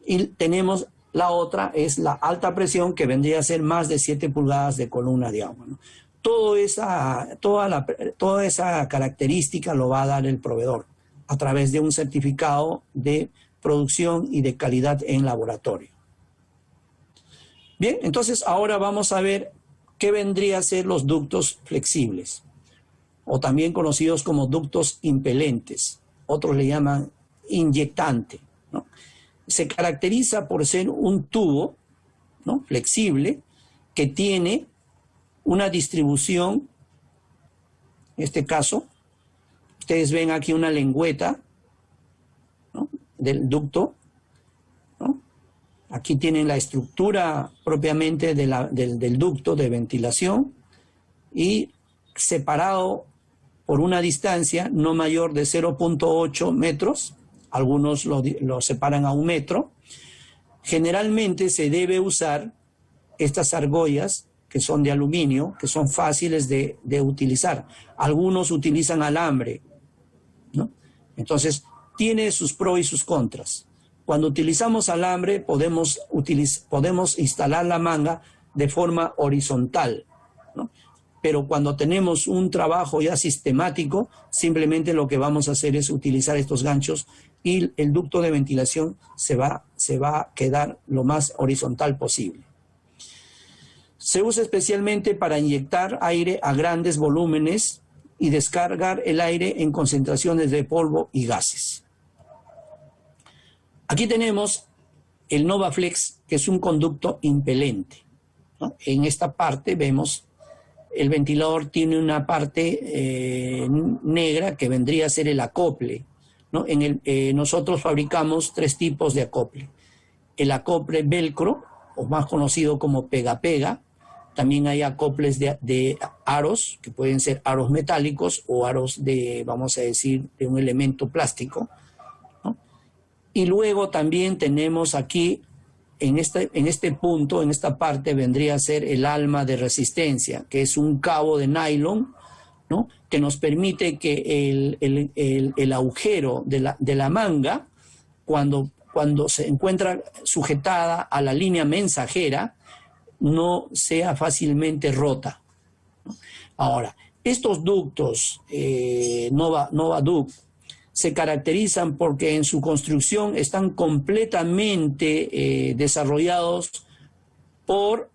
Y tenemos la otra, es la alta presión, que vendría a ser más de 7 pulgadas de columna de agua, ¿no? Toda esa característica lo va a dar el proveedor a través de un certificado de producción y de calidad en laboratorio. Bien, entonces ahora vamos a ver qué vendría a ser los ductos flexibles, o también conocidos como ductos impelentes. Otros le llaman inyectante, ¿no? Se caracteriza por ser un tubo, ¿no?, flexible, que tiene una distribución, en este caso, ustedes ven aquí una lengüeta, ¿no?, del ducto, ¿no? Aquí tienen la estructura propiamente del ducto de ventilación y separado por una distancia no mayor de 0,8 metros, algunos lo separan a 1 metro. Generalmente se debe usar estas argollas que son de aluminio, que son fáciles de utilizar. Algunos utilizan alambre, ¿no? Entonces, tiene sus pros y sus contras. Cuando utilizamos alambre podemos instalar la manga de forma horizontal, ¿no? Pero cuando tenemos un trabajo ya sistemático, simplemente lo que vamos a hacer es utilizar estos ganchos y el ducto de ventilación se va a quedar lo más horizontal posible. Se usa especialmente para inyectar aire a grandes volúmenes y descargar el aire en concentraciones de polvo y gases. Aquí tenemos el NovaFlex, que es un conducto impelente, ¿no? En esta parte vemos el ventilador tiene una parte negra que vendría a ser el acople, ¿no? Nosotros fabricamos 3 tipos de acople. El acople velcro, o más conocido como pega-pega. También hay acoples de aros, que pueden ser aros metálicos o aros de, vamos a decir, de un elemento plástico, ¿no? Y luego también tenemos aquí, en este punto, en esta parte, vendría a ser el alma de resistencia, que es un cabo de nylon, ¿no? Que nos permite que el agujero de la manga, cuando se encuentra sujetada a la línea mensajera, no sea fácilmente rota, ¿no? Ahora, estos ductos NovaDuct se caracterizan porque en su construcción están completamente desarrollados por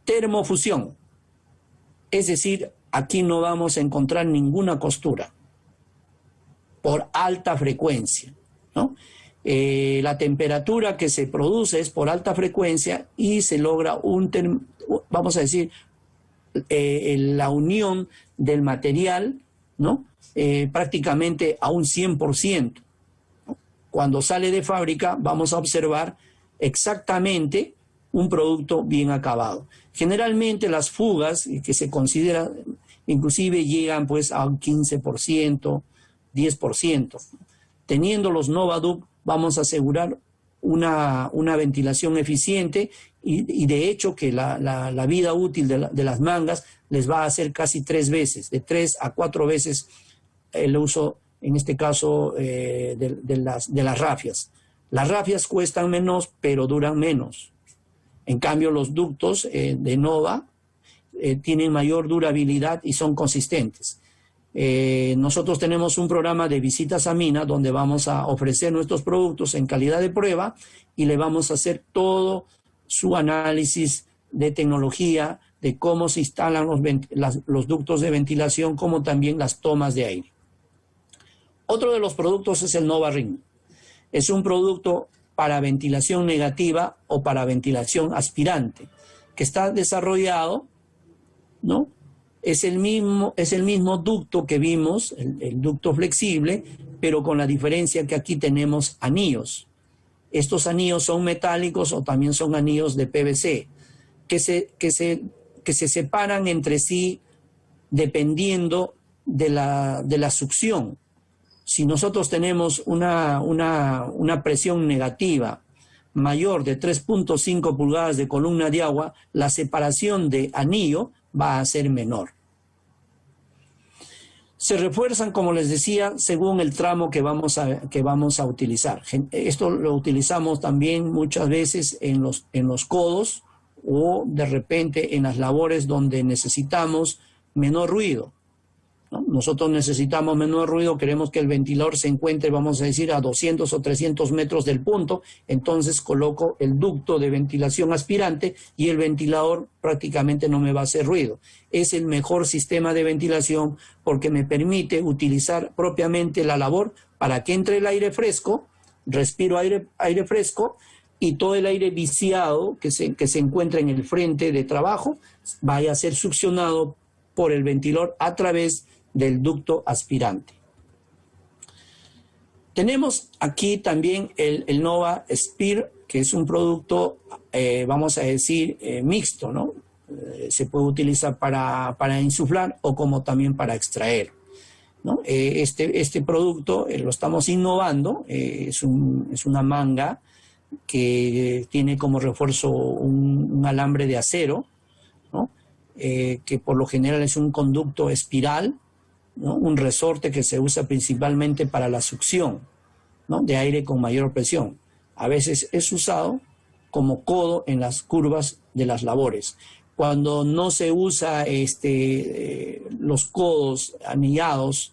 termofusión. Es decir, aquí no vamos a encontrar ninguna costura por alta frecuencia, ¿no? La temperatura que se produce es por alta frecuencia y se logra vamos a decir, la unión del material, ¿no? Prácticamente a un 100%. Cuando sale de fábrica vamos a observar exactamente un producto bien acabado. Generalmente las fugas que se consideran inclusive llegan pues a un 15%, 10%. Teniendo los NovaDuct vamos a asegurar una ventilación eficiente y de hecho que la vida útil de las mangas les va a hacer casi 3 veces, de 3 a 4 veces el uso, en este caso, de las rafias. Las rafias cuestan menos, pero duran menos. En cambio, los ductos de Nova tienen mayor durabilidad y son consistentes. Nosotros tenemos un programa de visitas a mina donde vamos a ofrecer nuestros productos en calidad de prueba y le vamos a hacer todo su análisis de tecnología, de cómo se instalan los ductos de ventilación, como también las tomas de aire. Otro de los productos es el NovaRing. Es un producto para ventilación negativa o para ventilación aspirante, que está desarrollado, ¿no? Es el mismo ducto que vimos, el ducto flexible, pero con la diferencia que aquí tenemos anillos. Estos anillos son metálicos o también son anillos de PVC, que se separan entre sí dependiendo de la succión. Si nosotros tenemos una presión negativa mayor de 3.5 pulgadas de columna de agua, la separación de anillo va a ser menor. Se refuerzan, como les decía, según el tramo que vamos a utilizar. Esto lo utilizamos también muchas veces en los codos o de repente en las labores donde necesitamos menor ruido, ¿no? Nosotros necesitamos menor ruido, queremos que el ventilador se encuentre, vamos a decir, a 200 o 300 metros del punto, entonces coloco el ducto de ventilación aspirante y el ventilador prácticamente no me va a hacer ruido. Es el mejor sistema de ventilación porque me permite utilizar propiamente la labor para que entre el aire fresco, respiro aire fresco y todo el aire viciado que se encuentra en el frente de trabajo vaya a ser succionado por el ventilador a través del ducto aspirante. Tenemos aquí también el Nova Sphere, que es un producto, vamos a decir, mixto, ¿no? Se puede utilizar para insuflar o como también para extraer, ¿no? Este producto lo estamos innovando, es una manga que tiene como refuerzo un alambre de acero, ¿no? Que por lo general es un conducto espiral, ¿no? Un resorte que se usa principalmente para la succión, ¿no? De aire con mayor presión. A veces es usado como codo en las curvas de las labores. Cuando no se usa los codos anillados,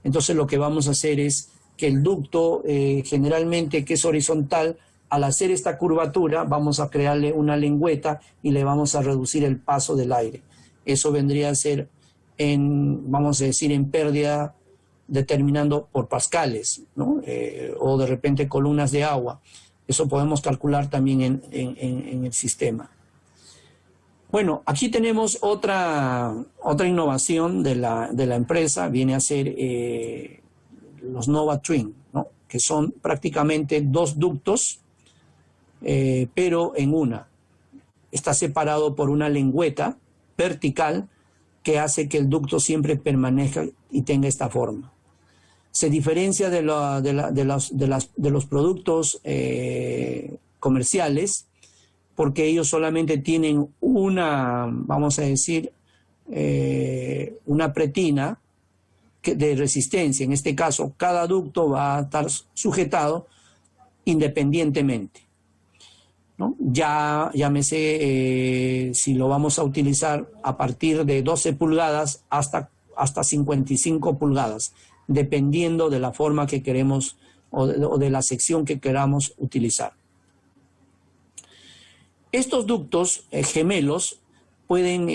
entonces lo que vamos a hacer es que el ducto, generalmente que es horizontal, al hacer esta curvatura vamos a crearle una lengüeta y le vamos a reducir el paso del aire. Eso vendría a ser, vamos a decir, en pérdida determinando por pascales, ¿no? O de repente columnas de agua. Eso podemos calcular también en el sistema. Bueno, aquí tenemos otra innovación de la empresa, viene a ser los Nova Twin, ¿no? Que son prácticamente dos ductos, pero en una. Está separado por una lengüeta vertical que hace que el ducto siempre permanezca y tenga esta forma. Se diferencia de los productos comerciales porque ellos solamente tienen una, vamos a decir, una pretina de resistencia. En este caso, cada ducto va a estar sujetado independientemente, ¿no? Ya llámese si lo vamos a utilizar a partir de 12 pulgadas hasta 55 pulgadas, dependiendo de la forma que queremos o de la sección que queramos utilizar. Estos ductos gemelos pueden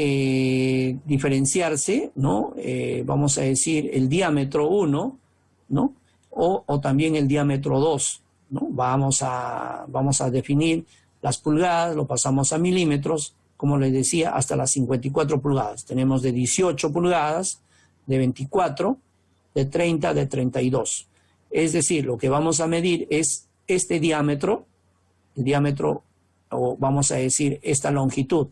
diferenciarse, ¿no? Vamos a decir el diámetro 1, ¿no? O también el diámetro 2, ¿no? Vamos a definir las pulgadas, lo pasamos a milímetros, como les decía, hasta las 54 pulgadas. Tenemos de 18 pulgadas, de 24, de 30, de 32. Es decir, lo que vamos a medir es este diámetro, el diámetro, o vamos a decir esta longitud.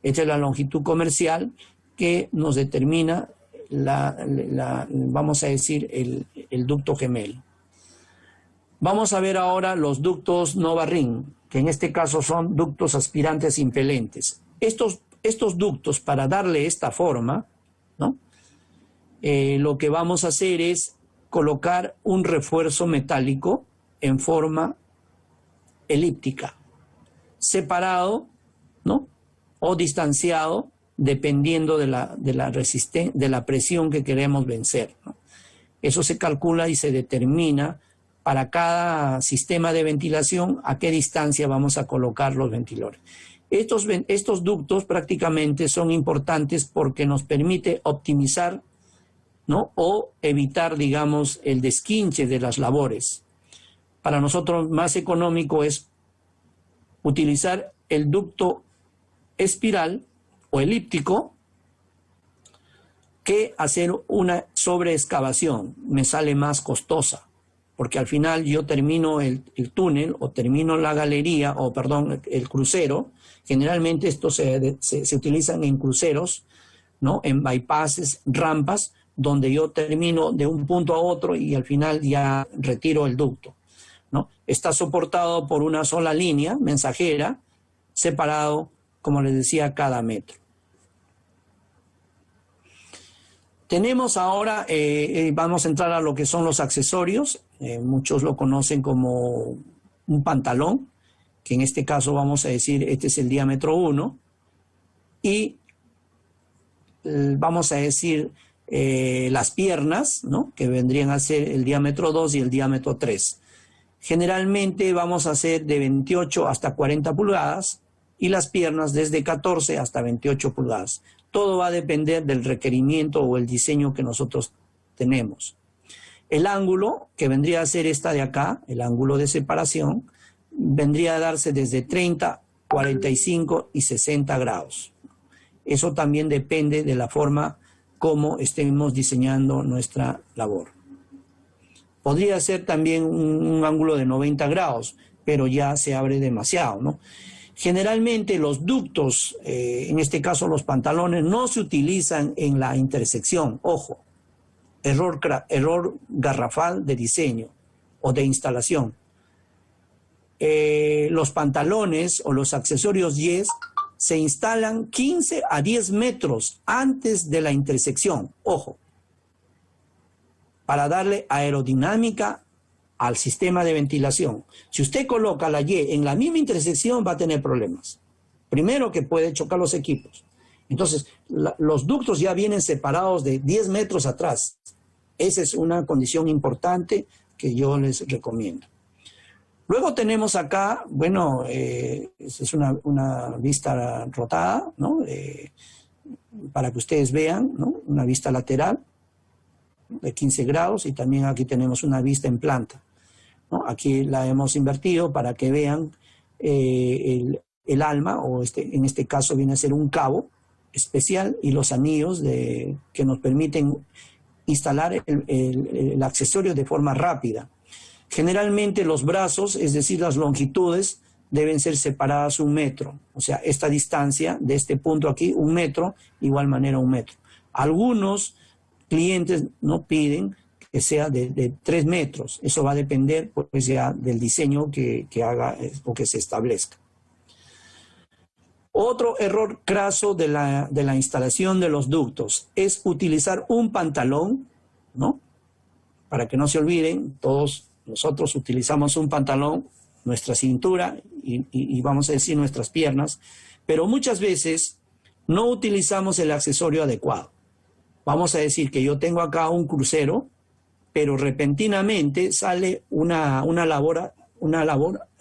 Esta es la longitud comercial que nos determina vamos a decir el ducto gemelo. Vamos a ver ahora los ductos Nova Ring, que en este caso son ductos aspirantes impelentes. Estos ductos, para darle esta forma, ¿no? Lo que vamos a hacer es colocar un refuerzo metálico en forma elíptica, separado, ¿no? O distanciado, dependiendo de la presión que queremos vencer, ¿no? Eso se calcula y se determina para cada sistema de ventilación a qué distancia vamos a colocar los ventiladores. Estos ductos prácticamente son importantes porque nos permite optimizar, ¿no? O evitar, digamos, el desquinche de las labores. Para nosotros más económico es utilizar el ducto espiral o elíptico que hacer una sobreexcavación. Me sale más costosa, porque al final yo termino el túnel o termino la galería, o perdón, el crucero. Generalmente estos se utilizan en cruceros, ¿no? En bypasses, rampas, donde yo termino de un punto a otro y al final ya retiro el ducto, ¿no? Está soportado por una sola línea mensajera, separado, como les decía, cada metro. Tenemos ahora, vamos a entrar a lo que son los accesorios. Muchos lo conocen como un pantalón, que en este caso vamos a decir, este es el diámetro 1, y vamos a decir las piernas, ¿no? Que vendrían a ser el diámetro 2 y el diámetro 3. Generalmente vamos a hacer de 28 hasta 40 pulgadas y las piernas desde 14 hasta 28 pulgadas. Todo va a depender del requerimiento o el diseño que nosotros tenemos. El ángulo, que vendría a ser esta de acá, el ángulo de separación, vendría a darse desde 30, 45 y 60 grados. Eso también depende de la forma como estemos diseñando nuestra labor. Podría ser también un ángulo de 90 grados, pero ya se abre demasiado, ¿no? Generalmente los ductos, en este caso los pantalones, no se utilizan en la intersección. Ojo, error garrafal de diseño o de instalación. Los pantalones o los accesorios YES se instalan 15 a 10 metros antes de la intersección. Ojo, para darle aerodinámica al sistema de ventilación. Si usted coloca la Y en la misma intersección, va a tener problemas. Primero, que puede chocar los equipos. Entonces, los ductos ya vienen separados de 10 metros atrás. Esa es una condición importante que yo les recomiendo. Luego tenemos acá, bueno, es una vista rotada, ¿no? Para que ustedes vean, ¿no? Una vista lateral de 15 grados y también aquí tenemos una vista en planta, ¿no? Aquí la hemos invertido para que vean el alma, o en este caso viene a ser un cabo especial, y los anillos que nos permiten instalar el accesorio de forma rápida. Generalmente los brazos, es decir, las longitudes, deben ser separadas 1 metro. O sea, esta distancia de este punto aquí, 1 metro, igual manera 1 metro. Algunos clientes no piden que sea de 3 metros. Eso va a depender, pues, ya del diseño que haga o que se establezca. Otro error craso de la instalación de los ductos es utilizar un pantalón, ¿no? Para que no se olviden, todos nosotros utilizamos un pantalón, nuestra cintura y vamos a decir nuestras piernas, pero muchas veces no utilizamos el accesorio adecuado. Vamos a decir que yo tengo acá un crucero, pero repentinamente sale una labor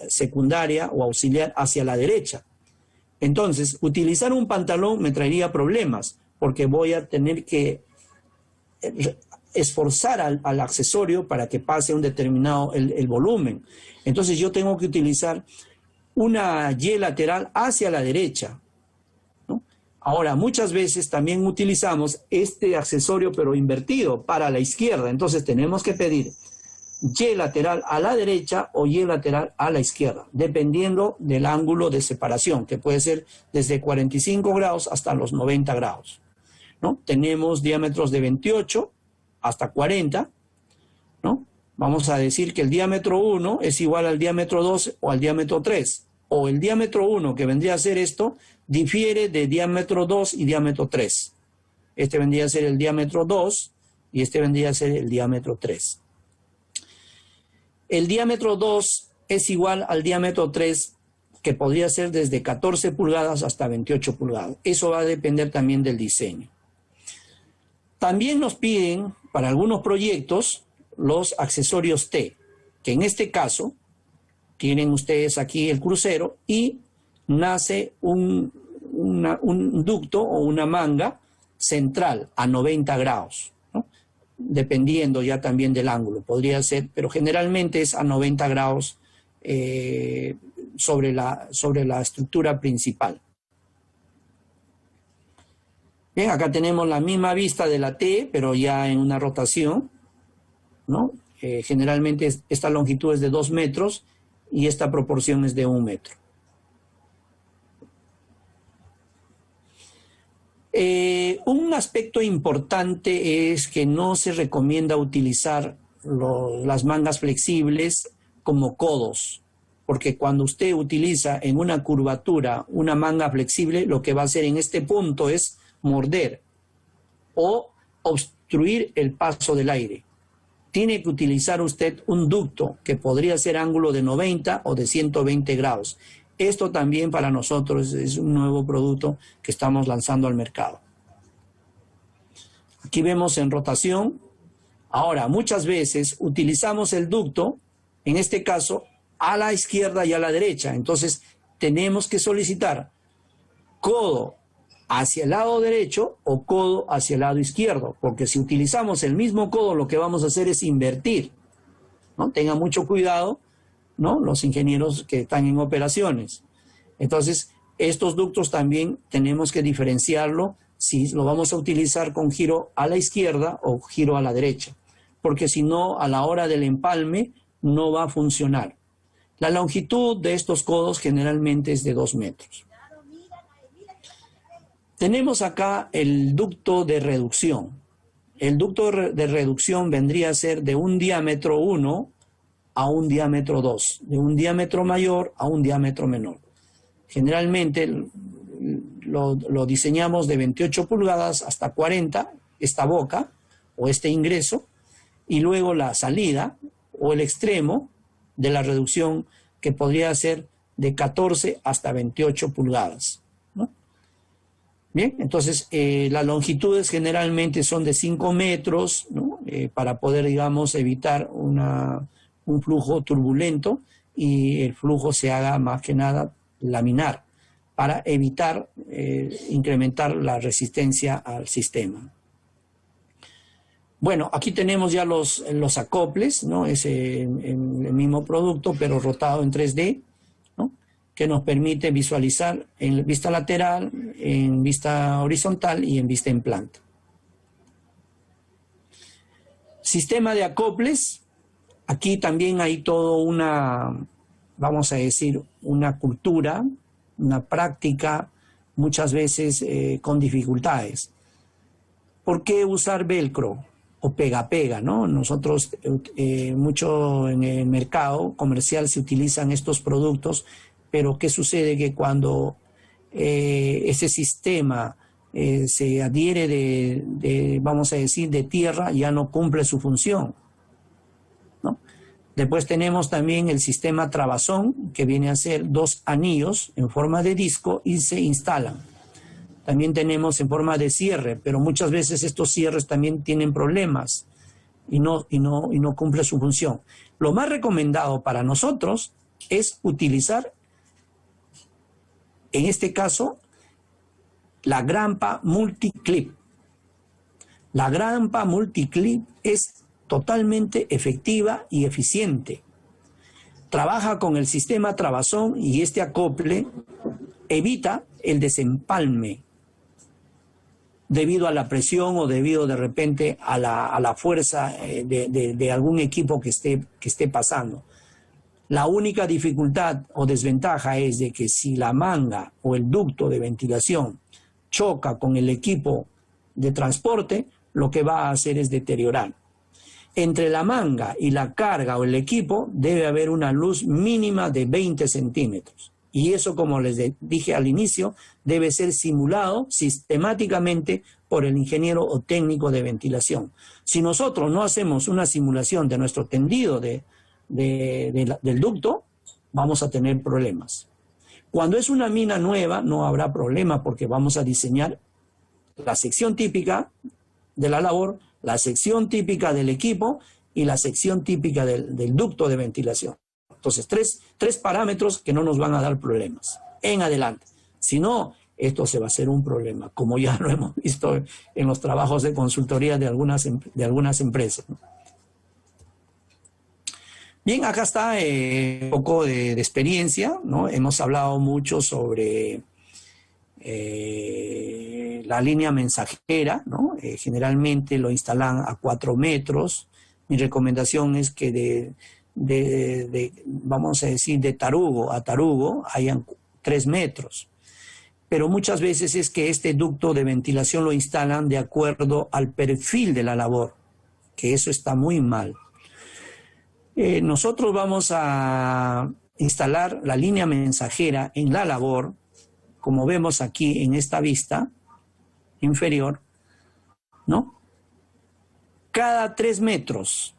secundaria o auxiliar hacia la derecha. Entonces, utilizar un pantalón me traería problemas, porque voy a tener que esforzar al accesorio para que pase un determinado el volumen. Entonces yo tengo que utilizar una Y lateral hacia la derecha, ¿no? Ahora, muchas veces también utilizamos este accesorio pero invertido para la izquierda. Entonces tenemos que pedir Y lateral a la derecha o Y lateral a la izquierda, dependiendo del ángulo de separación, que puede ser desde 45 grados hasta los 90 grados, ¿no? Tenemos diámetros de 28 hasta 40, ¿no? Vamos a decir que el diámetro 1 es igual al diámetro 2 o al diámetro 3, o el diámetro 1, que vendría a ser esto, difiere de diámetro 2 y diámetro 3. Este vendría a ser el diámetro 2 y este vendría a ser el diámetro 3. El diámetro 2 es igual al diámetro 3, que podría ser desde 14 pulgadas hasta 28 pulgadas. Eso va a depender también del diseño. También nos piden, para algunos proyectos, los accesorios T, que en este caso tienen ustedes aquí el crucero y nace un ducto o una manga central a 90 grados, ¿no? Dependiendo ya también del ángulo, podría ser, pero generalmente es a 90 grados sobre la estructura principal. Bien, acá tenemos la misma vista de la T, pero ya en una rotación, ¿no? Generalmente esta longitud es de 2 metros y esta proporción es de 1 metro. Un aspecto importante es que no se recomienda utilizar las mangas flexibles como codos, porque cuando usted utiliza en una curvatura una manga flexible, lo que va a hacer en este punto es morder o obstruir el paso del aire. Tiene que utilizar usted un ducto que podría ser ángulo de 90 o de 120 grados. Esto también para nosotros es un nuevo producto que estamos lanzando al mercado. Aquí vemos en rotación. Ahora, muchas veces utilizamos el ducto, en este caso, a la izquierda y a la derecha. Entonces, tenemos que solicitar codo hacia el lado derecho o codo hacia el lado izquierdo, porque si utilizamos el mismo codo, lo que vamos a hacer es invertir, ¿no? Tengan mucho cuidado, ¿no? Los ingenieros que están en operaciones. Entonces, estos ductos también tenemos que diferenciarlo si lo vamos a utilizar con giro a la izquierda o giro a la derecha, porque si no, a la hora del empalme no va a funcionar. La longitud de estos codos generalmente es de 2 metros. Tenemos acá el ducto de reducción. El ducto de reducción vendría a ser de un diámetro 1 a un diámetro 2, de un diámetro mayor a un diámetro menor. Generalmente lo diseñamos de 28 pulgadas hasta 40, esta boca o este ingreso, y luego la salida o el extremo de la reducción, que podría ser de 14 hasta 28 pulgadas, ¿no? Bien, entonces las longitudes generalmente son de 5 metros, ¿no? Para poder, digamos, evitar un flujo turbulento y el flujo se haga más que nada laminar, para evitar incrementar la resistencia al sistema. Bueno, aquí tenemos ya los acoples, ¿no? Es el mismo producto, pero rotado en 3D, ¿no? Que nos permite visualizar en vista lateral, en vista horizontal y en vista en planta. Sistema de acoples. Aquí también hay todo vamos a decir, una cultura, una práctica, muchas veces con dificultades. ¿Por qué usar velcro o pega-pega, ¿no? Nosotros, mucho en el mercado comercial se utilizan estos productos, pero ¿qué sucede? Que cuando ese sistema se adhiere vamos a decir, de tierra, ya no cumple su función, ¿no? Después tenemos también el sistema trabazón, que viene a ser 2 anillos en forma de disco y se instalan. También tenemos en forma de cierre, pero muchas veces estos cierres también tienen problemas y no cumple su función. Lo más recomendado para nosotros es utilizar, en este caso, la grampa multiclip. La grampa multiclip es totalmente efectiva y eficiente. Trabaja con el sistema trabazón y este acople evita el desempalme debido a la presión o debido de repente a la fuerza de algún equipo que esté pasando. La única dificultad o desventaja es de que si la manga o el ducto de ventilación choca con el equipo de transporte, lo que va a hacer es deteriorar. Entre la manga y la carga o el equipo debe haber una luz mínima de 20 centímetros. Y eso, como les dije al inicio, debe ser simulado sistemáticamente por el ingeniero o técnico de ventilación. Si nosotros no hacemos una simulación de nuestro tendido del ducto, vamos a tener problemas. Cuando es una mina nueva, no habrá problema porque vamos a diseñar la sección típica de la labor, la sección típica del equipo y la sección típica del ducto de ventilación. Entonces, tres parámetros que no nos van a dar problemas en adelante. Si no, esto se va a hacer un problema, como ya lo hemos visto en los trabajos de consultoría de algunas empresas, ¿no? Bien, acá está un poco de experiencia, ¿no? Hemos hablado mucho sobre la línea mensajera, ¿no? Generalmente lo instalan a 4 metros. Mi recomendación es que vamos a decir, de tarugo a tarugo hayan 3 metros. Pero muchas veces es que este ducto de ventilación lo instalan de acuerdo al perfil de la labor, que eso está muy mal. Nosotros vamos a instalar la línea mensajera en la labor, como vemos aquí en esta vista inferior, ¿no? Cada 3 metros.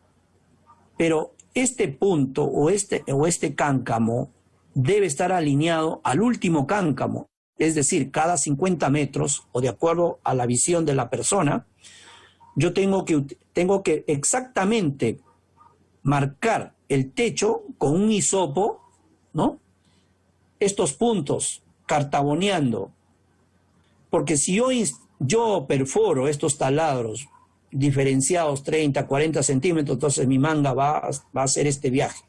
Pero este punto o este cáncamo debe estar alineado al último cáncamo, es decir, cada 50 metros, o de acuerdo a la visión de la persona, yo tengo que exactamente marcar el techo con un hisopo, ¿no? Estos puntos, cartaboneando, porque si yo perforo estos taladros diferenciados 30, 40 centímetros, entonces mi manga va a hacer este viaje.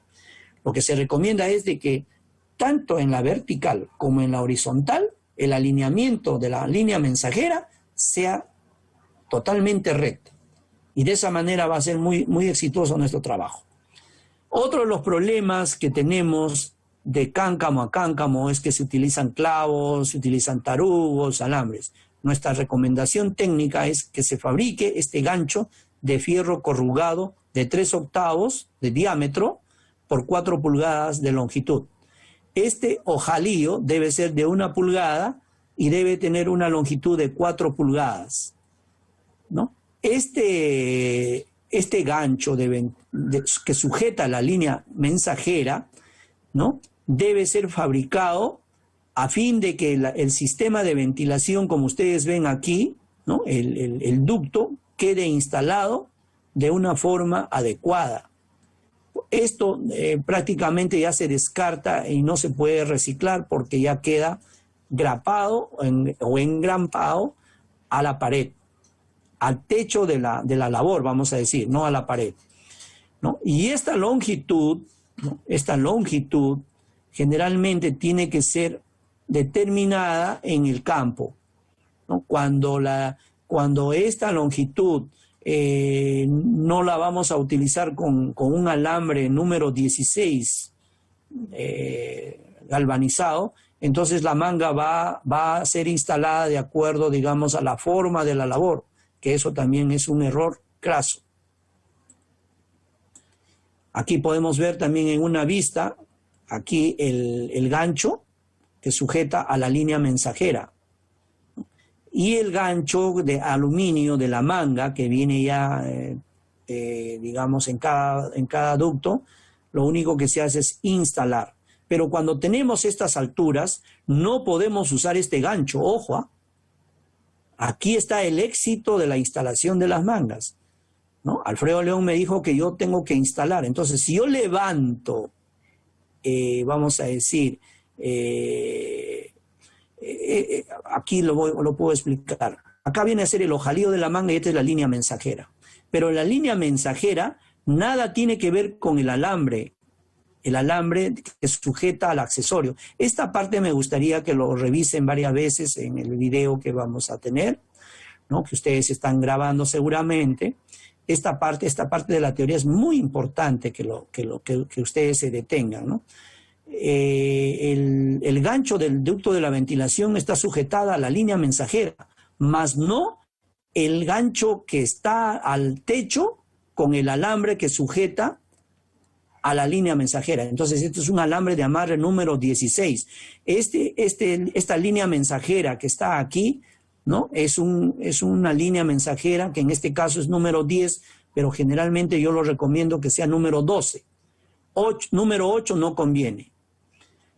Lo que se recomienda es de que tanto en la vertical como en la horizontal, el alineamiento de la línea mensajera sea totalmente recto. Y de esa manera va a ser muy, muy exitoso nuestro trabajo. Otro de los problemas que tenemos de cáncamo a cáncamo es que se utilizan clavos, se utilizan tarugos, alambres. Nuestra recomendación técnica es que se fabrique este gancho de fierro corrugado de 3 octavos de diámetro por 4 pulgadas de longitud. Este ojalío debe ser de 1 pulgada y debe tener una longitud de 4 pulgadas, ¿no? Este este gancho que sujeta la línea mensajera, ¿no?, debe ser fabricado a fin de que el sistema de ventilación, como ustedes ven aquí, ¿no?, el ducto, quede instalado de una forma adecuada. Esto prácticamente ya se descarta y no se puede reciclar porque ya queda grapado o engrampado a la pared, al techo de la labor, vamos a decir, no a la pared, ¿no? Y esta longitud, ¿no?, esta longitud generalmente tiene que ser determinada en el campo, ¿no? Cuando esta longitud no la vamos a utilizar con un alambre número 16 galvanizado, entonces la manga va a ser instalada de acuerdo, digamos, a la forma de la labor, que eso también es un error craso. Aquí podemos ver también en una vista, aquí el gancho que sujeta a la línea mensajera. Y el gancho de aluminio de la manga que viene ya, digamos, en cada ducto, lo único que se hace es instalar. Pero cuando tenemos estas alturas, no podemos usar este gancho, ojo, ¿eh? Aquí está el éxito de la instalación de las mangas, ¿no? Alfredo León me dijo que yo tengo que instalar. Entonces, si yo levanto, vamos a decir, aquí lo puedo explicar. Acá viene a ser el ojalío de la manga y esta es la línea mensajera. Pero la línea mensajera nada tiene que ver con el alambre que sujeta al accesorio. Esta parte me gustaría que lo revisen varias veces en el video que vamos a tener, ¿no?, que ustedes están grabando seguramente. Esta parte de la teoría es muy importante que ustedes se detengan, ¿no? El gancho del ducto de la ventilación está sujetada a la línea mensajera, más no el gancho que está al techo con el alambre que sujeta a la línea mensajera. Entonces, este es un alambre de amarre número 16. Esta línea mensajera que está aquí, ¿no?, es una línea mensajera que en este caso es número 10, pero generalmente yo lo recomiendo que sea número 12. Número 8 no conviene.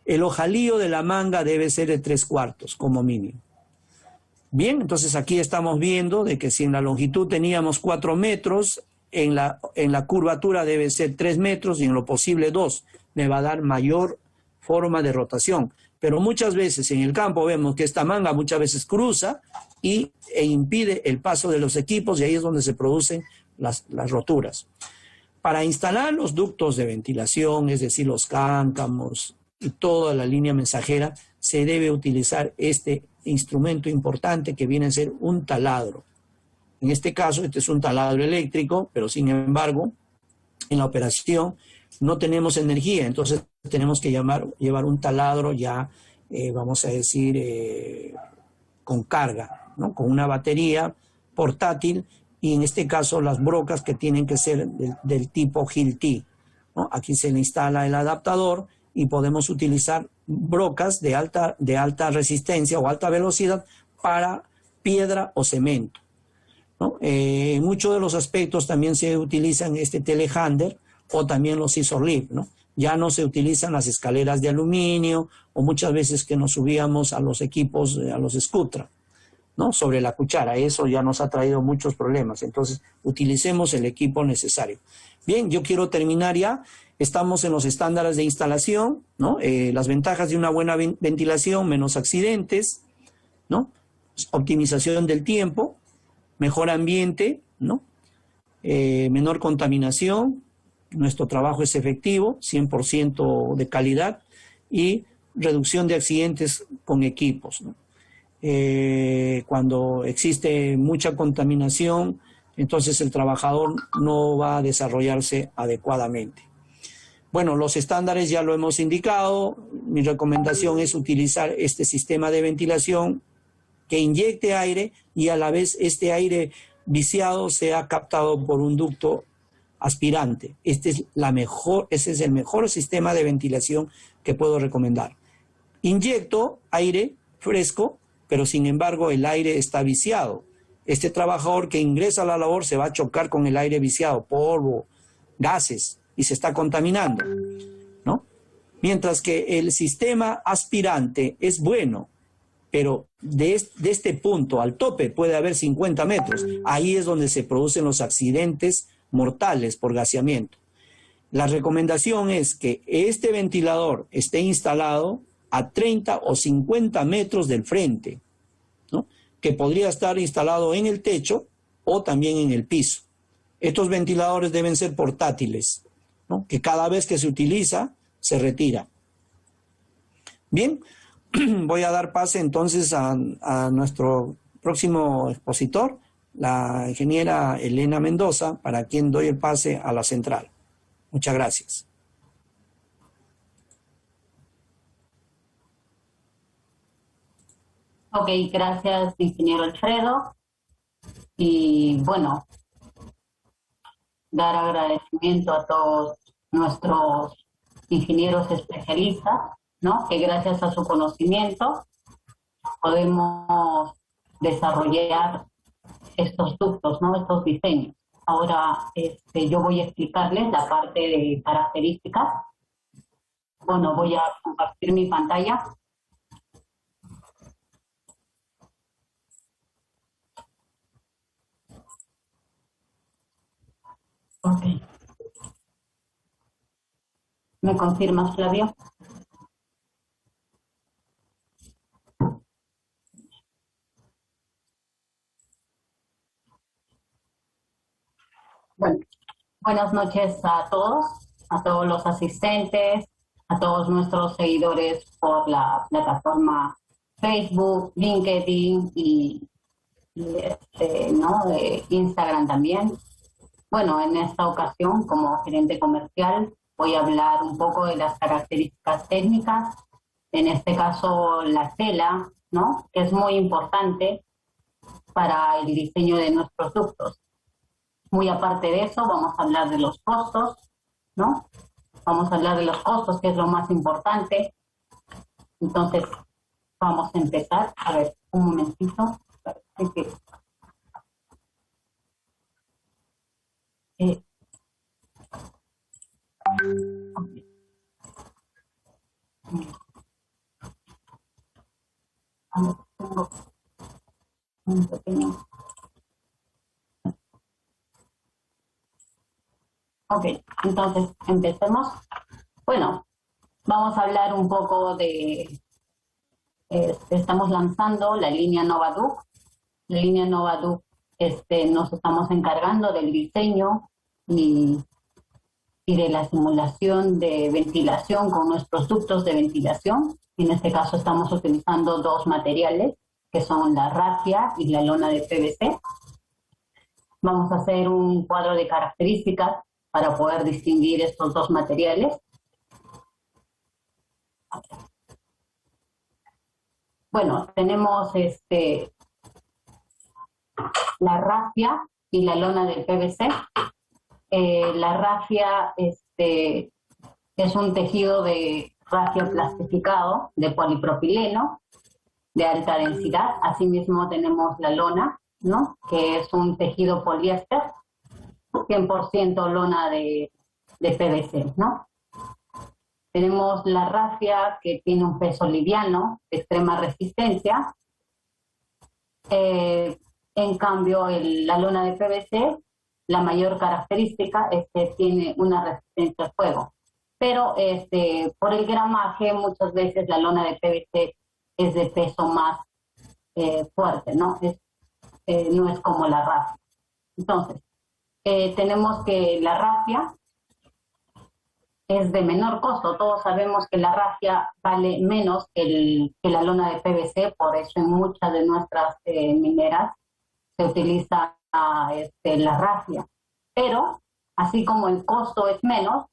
El ojalío de la manga debe ser de 3/4 como mínimo. Bien, entonces aquí estamos viendo de que si en la longitud teníamos 4 metros, en la curvatura debe ser 3 metros y en lo posible 2. Me va a dar mayor forma de rotación. Pero muchas veces en el campo vemos que esta manga muchas veces cruza e impide el paso de los equipos y ahí es donde se producen las roturas. Para instalar los ductos de ventilación, es decir, los cáncamos y toda la línea mensajera, se debe utilizar este instrumento importante que viene a ser un taladro. En este caso, este es un taladro eléctrico, pero sin embargo, en la operación no tenemos energía, entonces tenemos que llevar un taladro ya, vamos a decir, con carga, ¿no?, con una batería portátil, y en este caso las brocas que tienen que ser del tipo Hilti, ¿no? Aquí se le instala el adaptador y podemos utilizar brocas de alta resistencia o alta velocidad para piedra o cemento, ¿no? En muchos de los aspectos también se utilizan este telehandler o también los scissor lift, ¿no? Ya no se utilizan las escaleras de aluminio o muchas veces que nos subíamos a los equipos, a los Scutra, ¿no?, sobre la cuchara. Eso ya nos ha traído muchos problemas. Entonces, utilicemos el equipo necesario. Bien, yo quiero terminar ya. Estamos en los estándares de instalación, ¿no? Las ventajas de una buena ventilación: menos accidentes, ¿no?, optimización del tiempo, mejor ambiente, ¿no?, menor contaminación, nuestro trabajo es efectivo, 100% de calidad, y reducción de accidentes con equipos, ¿no? Cuando existe mucha contaminación, entonces el trabajador no va a desarrollarse adecuadamente. Bueno, los estándares ya lo hemos indicado. Mi recomendación es utilizar este sistema de ventilación que inyecte aire y a la vez este aire viciado sea captado por un ducto aspirante. Ese es el mejor sistema de ventilación que puedo recomendar. Inyecto aire fresco, pero sin embargo el aire está viciado. este trabajador que ingresa a la labor se va a chocar con el aire viciado, polvo, gases, y se está contaminando, ¿no? Mientras que el sistema aspirante es bueno, pero de este punto al tope puede haber 50 metros. Ahí es donde se producen los accidentes mortales por gaseamiento. La recomendación es que este ventilador esté instalado a 30 o 50 metros del frente, ¿no? Que podría estar instalado en el techo o también en el piso. Estos ventiladores deben ser portátiles, ¿no? Que cada vez que se utiliza, se retira. Bien, voy a dar pase entonces a nuestro próximo expositor, la ingeniera Elena Mendoza, para quien doy el pase a la central. Muchas gracias. Ok, gracias, ingeniero Alfredo. Y bueno, dar agradecimiento a todos nuestros ingenieros especialistas, ¿no? Que gracias a su conocimiento podemos desarrollar estos ductos, ¿no? Estos diseños. Ahora yo voy a explicarles la parte de características. Bueno, voy a compartir mi pantalla. Ok. ¿Me confirmas, Flavio? Bueno, buenas noches a todos los asistentes, a todos nuestros seguidores por la plataforma Facebook, LinkedIn y Instagram también. Bueno, en esta ocasión, como gerente comercial, voy a hablar un poco de las características técnicas, en este caso la tela, ¿no? Que es muy importante para el diseño de nuestros ductos. Muy aparte de eso, vamos a hablar de los costos, ¿no? Vamos a hablar de los costos, que es lo más importante. Entonces, vamos a empezar. A ver, un momentito. Un pequeño. Ok, entonces empecemos. Bueno, vamos a hablar un poco de, estamos lanzando la línea Novaduct. La línea Novaduct, nos estamos encargando del diseño y de la simulación de ventilación con nuestros ductos de ventilación. En este caso estamos utilizando dos materiales, que son la rafia y la lona de PVC. Vamos a hacer un cuadro de características para poder distinguir estos dos materiales. Bueno, tenemos la rafia y la lona del PVC. La rafia es un tejido de rafia plastificado de polipropileno de alta densidad. Asimismo tenemos la lona, ¿no? Que es un tejido poliéster, 100% lona de PVC, ¿no? Tenemos la rafia, que tiene un peso liviano, de extrema resistencia. En cambio, la lona de PVC, la mayor característica es que tiene una resistencia al fuego. Pero por el gramaje, muchas veces la lona de PVC es de peso más fuerte, ¿no? No es como la rafia. Entonces, tenemos que la rafia es de menor costo. Todos sabemos que la rafia vale menos que la lona de PVC, por eso en muchas de nuestras mineras se utiliza la rafia. Pero, así como el costo es menos,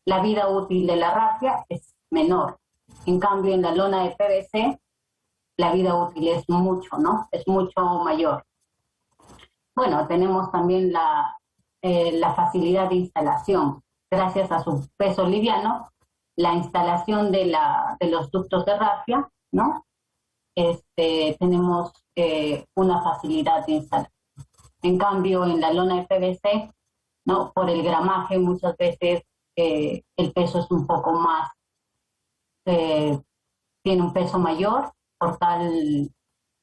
la vida útil de la rafia es menor. En cambio, en la lona de PVC, la vida útil es mucho, ¿no? Es mucho mayor. Bueno, tenemos también la facilidad de instalación. Gracias a su peso liviano, la instalación de los ductos de rafia, ¿no? Tenemos una facilidad de instalar. En cambio, en la lona de PVC, ¿no? Por el gramaje muchas veces el peso es un poco más, tiene un peso mayor, por tal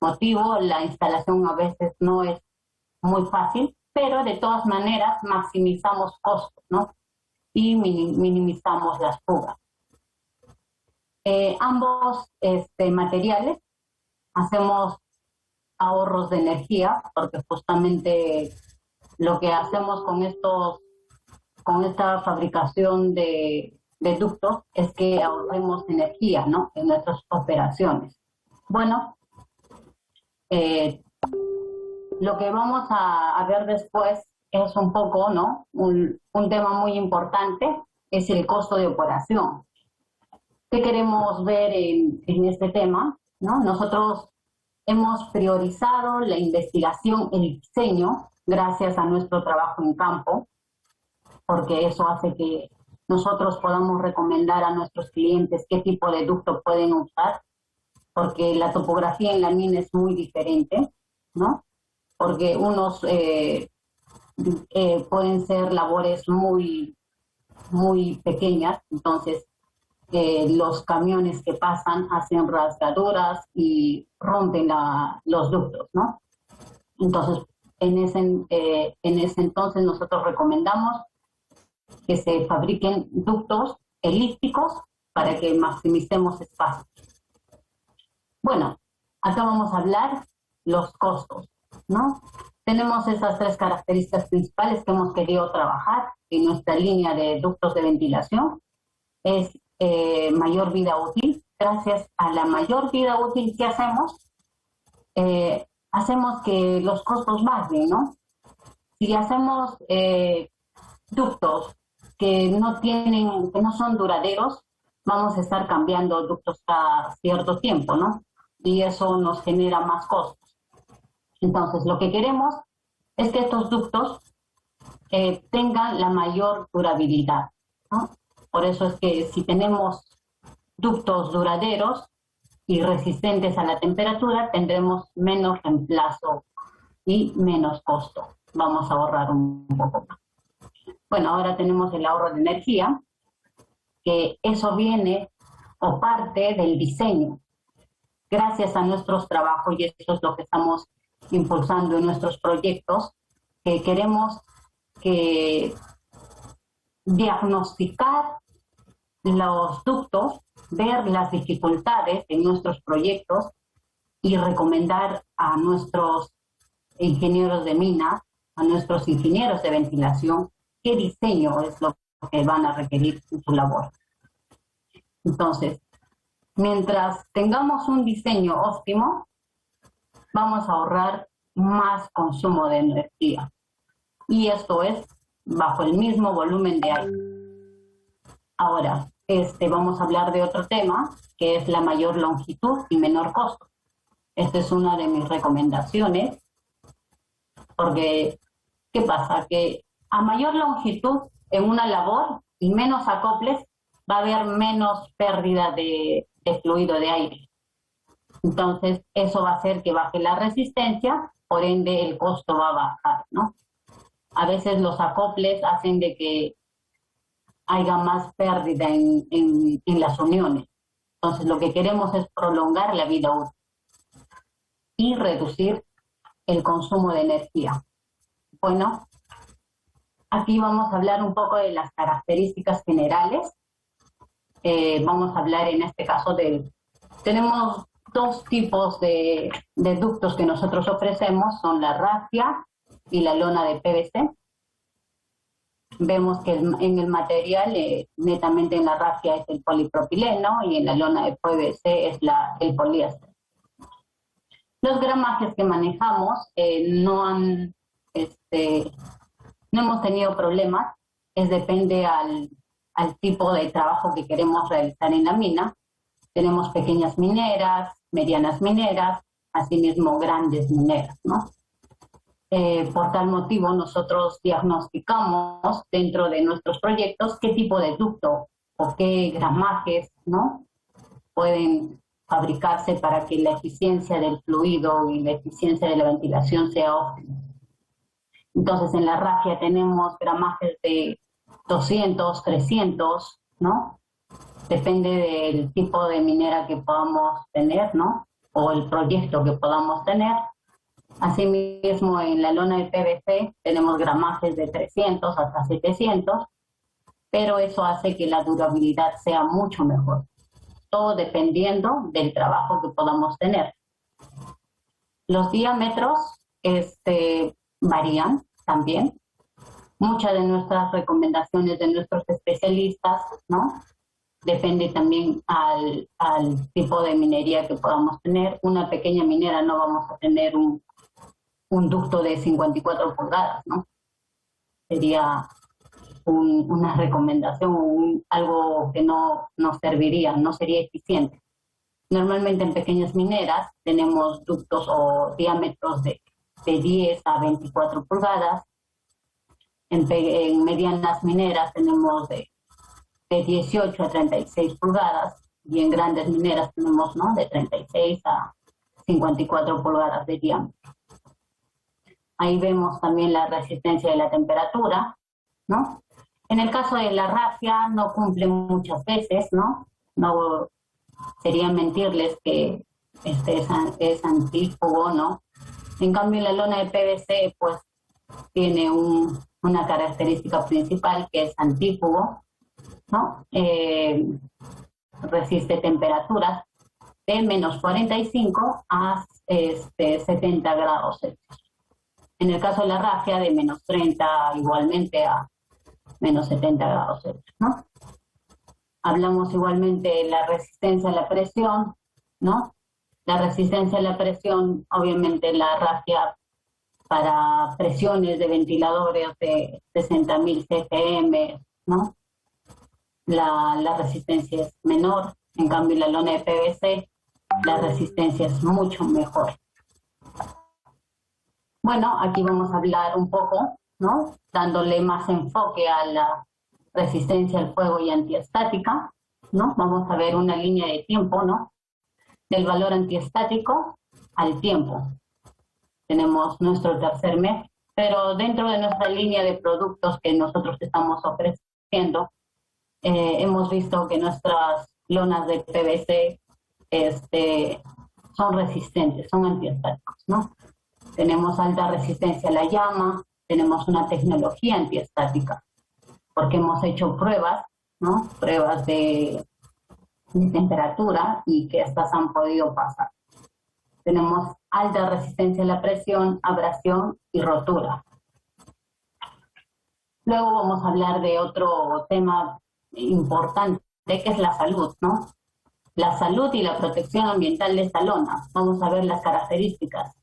motivo la instalación a veces no es muy fácil, pero de todas maneras maximizamos costos, ¿no? Y minimizamos las fugas. Ambos materiales hacemos ahorros de energía, porque justamente lo que hacemos con esta fabricación de ductos es que ahorremos energía, ¿no? En nuestras operaciones. Bueno, lo que vamos a ver después es un poco, ¿no? Un tema muy importante, es el costo de operación. ¿Qué queremos ver en este tema? ¿No? Nosotros hemos priorizado la investigación, el diseño, gracias a nuestro trabajo en campo, porque eso hace que nosotros podamos recomendar a nuestros clientes qué tipo de ducto pueden usar, porque la topografía en la mina es muy diferente, ¿no? Porque unos pueden ser labores muy, muy pequeñas, entonces los camiones que pasan hacen rasgaduras y rompen los ductos, ¿no? Entonces, en ese entonces nosotros recomendamos que se fabriquen ductos elípticos para que maximicemos espacio. Bueno, acá vamos a hablar los costos, ¿no? Tenemos esas tres características principales que hemos querido trabajar en nuestra línea de ductos de ventilación. Es mayor vida útil. Gracias a la mayor vida útil que hacemos, hacemos que los costos bajen, ¿no? Si hacemos ductos que no son duraderos, vamos a estar cambiando ductos cada cierto tiempo, ¿no? Y eso nos genera más costos. Entonces, lo que queremos es que estos ductos tengan la mayor durabilidad, ¿no? Por eso es que si tenemos ductos duraderos y resistentes a la temperatura, tendremos menos reemplazo y menos costo. Vamos a ahorrar un poco más. Bueno, ahora tenemos el ahorro de energía, que eso viene o parte del diseño. Gracias a nuestros trabajos, y eso es lo que estamos impulsando en nuestros proyectos, que queremos diagnosticar los ductos, ver las dificultades en nuestros proyectos y recomendar a nuestros ingenieros de mina, a nuestros ingenieros de ventilación, qué diseño es lo que van a requerir en su labor. Entonces, mientras tengamos un diseño óptimo, vamos a ahorrar más consumo de energía. Y esto es bajo el mismo volumen de aire. Ahora, vamos a hablar de otro tema, que es la mayor longitud y menor costo. Esta es una de mis recomendaciones, porque, ¿qué pasa? Que a mayor longitud en una labor y menos acoples, va a haber menos pérdida de fluido de aire. Entonces, eso va a hacer que baje la resistencia, por ende el costo va a bajar, ¿no? A veces los acoples hacen de que haya más pérdida en las uniones. Entonces, lo que queremos es prolongar la vida útil y reducir el consumo de energía. Bueno, aquí vamos a hablar un poco de las características generales. Vamos a hablar en este caso tenemos dos tipos de ductos que nosotros ofrecemos, son la rafia y la lona de PVC. Vemos que en el material, netamente en la rafia es el polipropileno y en la lona de PVC es el poliéster. Los gramajes que manejamos no hemos tenido problemas, depende al tipo de trabajo que queremos realizar en la mina. Tenemos pequeñas mineras, medianas mineras, asimismo grandes mineras, ¿no? Por tal motivo, nosotros diagnosticamos dentro de nuestros proyectos qué tipo de ducto o qué gramajes, ¿no?, pueden fabricarse para que la eficiencia del fluido y la eficiencia de la ventilación sea óptima. Entonces, en la rafia tenemos gramajes de 200, 300, ¿no? Depende del tipo de minera que podamos tener, ¿no? O el proyecto que podamos tener. Asimismo, en la lona de PVC tenemos gramajes de 300 hasta 700, pero eso hace que la durabilidad sea mucho mejor. Todo dependiendo del trabajo que podamos tener. Los diámetros varían también. Muchas de nuestras recomendaciones de nuestros especialistas, ¿no? Depende también al tipo de minería que podamos tener. Una pequeña minera no vamos a tener un ducto de 54 pulgadas, ¿no? Sería una recomendación, algo que no serviría, no sería eficiente. Normalmente en pequeñas mineras tenemos ductos o diámetros de 10 a 24 pulgadas. En medianas mineras tenemos de 18 a 36 pulgadas y en grandes mineras tenemos, ¿no?, de 36 a 54 pulgadas de diámetro. Ahí vemos también la resistencia de la temperatura, ¿no? En el caso de la rafia no cumple muchas veces, ¿no? No sería mentirles que es antífugo, ¿no? En cambio, la lona de PVC, pues, tiene una característica principal que es antífugo, ¿no? Resiste temperaturas de menos 45 a 70 grados Celsius. En el caso de la rafia, de menos 30 igualmente a menos 70 grados Celsius, ¿no? Hablamos igualmente de la resistencia a la presión, ¿no? La resistencia a la presión, obviamente la rafia para presiones de ventiladores de 60.000 CFM, ¿no? La resistencia es menor, en cambio la lona de PVC, la resistencia es mucho mejor. Bueno, aquí vamos a hablar un poco, ¿no?, dándole más enfoque a la resistencia al fuego y antiestática, ¿no? Vamos a ver una línea de tiempo, ¿no?, del valor antiestático al tiempo. Tenemos nuestro tercer mes, pero dentro de nuestra línea de productos que nosotros estamos ofreciendo, hemos visto que nuestras lonas de PVC son resistentes, son antiestáticos, ¿no? Tenemos alta resistencia a la llama, tenemos una tecnología antiestática, porque hemos hecho pruebas, ¿no?, pruebas de temperatura y que estas han podido pasar. Tenemos alta resistencia a la presión, abrasión y rotura. Luego vamos a hablar de otro tema importante, que es la salud, ¿no? La salud y la protección ambiental de esta lona. Vamos a ver las características.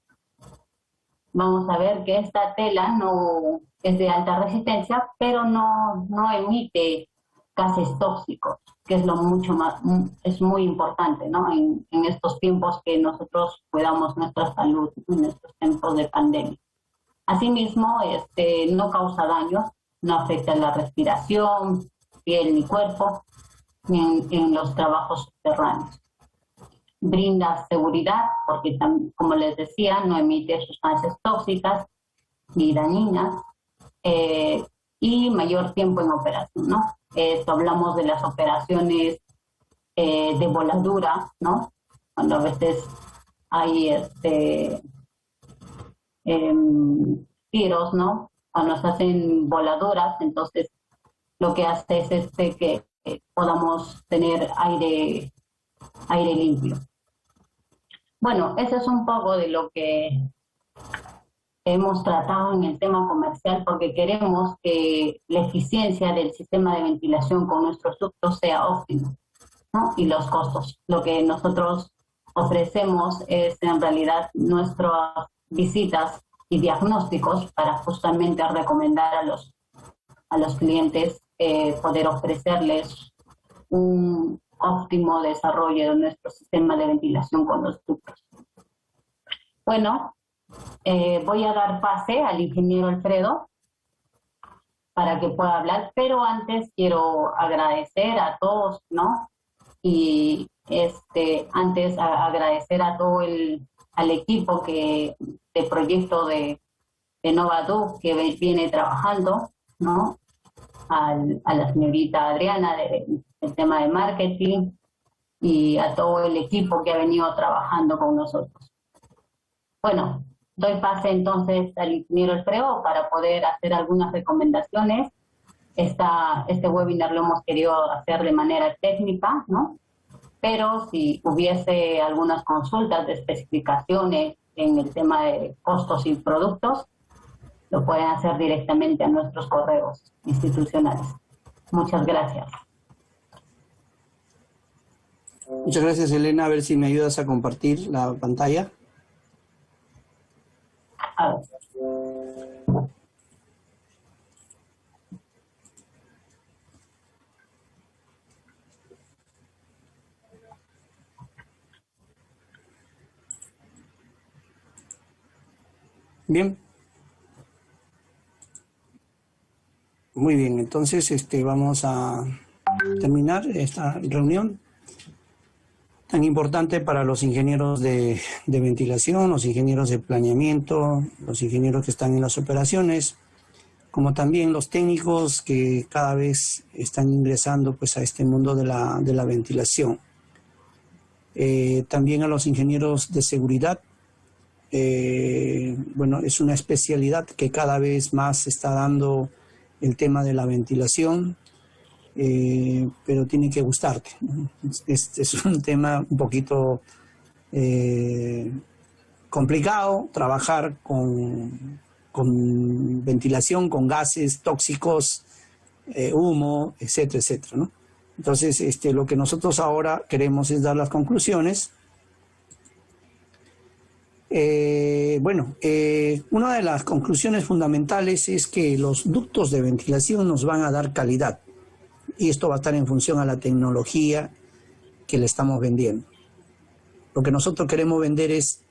Vamos a ver que esta tela no es de alta resistencia, pero no emite gases tóxicos, que es es muy importante, ¿no?, en estos tiempos que nosotros cuidamos nuestra salud, en estos tiempos de pandemia. Asimismo, no causa daños, no afecta la respiración, piel ni cuerpo, ni en los trabajos subterráneos. Brinda seguridad porque, como les decía, no emite sustancias tóxicas ni dañinas, y mayor tiempo en operación, ¿no? Esto hablamos de las operaciones de voladura, ¿no? Cuando a veces hay tiros, ¿no? Cuando se hacen voladuras, entonces lo que hace es que podamos tener aire limpio. Bueno, eso es un poco de lo que hemos tratado en el tema comercial, porque queremos que la eficiencia del sistema de ventilación con nuestros ductos sea óptima, ¿no? Y los costos. Lo que nosotros ofrecemos es en realidad nuestras visitas y diagnósticos para justamente recomendar a los clientes poder ofrecerles un óptimo desarrollo de nuestro sistema de ventilación con los ductos. Bueno, voy a dar pase al ingeniero Alfredo para que pueda hablar, pero antes quiero agradecer a todos, ¿no?, y Antes agradecer a todo al equipo de proyecto de Novadu que viene trabajando, ¿no? A la señorita Adriana del tema de marketing y a todo el equipo que ha venido trabajando con nosotros. Bueno, doy pase entonces al ingeniero Alfredo para poder hacer algunas recomendaciones. Este webinar lo hemos querido hacer de manera técnica, ¿no? Pero si hubiese algunas consultas de especificaciones en el tema de costos y productos, lo pueden hacer directamente a nuestros correos institucionales. Muchas gracias. Muchas gracias, Elena. A ver si me ayudas a compartir la pantalla. A ver. Bien. Muy bien, entonces vamos a terminar esta reunión tan importante para los ingenieros de ventilación, los ingenieros de planeamiento, los ingenieros que están en las operaciones, como también los técnicos que cada vez están ingresando pues a este mundo de la ventilación. También a los ingenieros de seguridad. Bueno, es una especialidad que cada vez más se está dando el tema de la ventilación, pero tiene que gustarte, ¿no? Es un tema un poquito complicado, trabajar con ventilación, con gases tóxicos, humo, etcétera, etcétera, ¿no? Entonces, lo que nosotros ahora queremos es dar las conclusiones. Una de las conclusiones fundamentales es que los ductos de ventilación nos van a dar calidad y esto va a estar en función a la tecnología que le estamos vendiendo. Lo que nosotros queremos vender es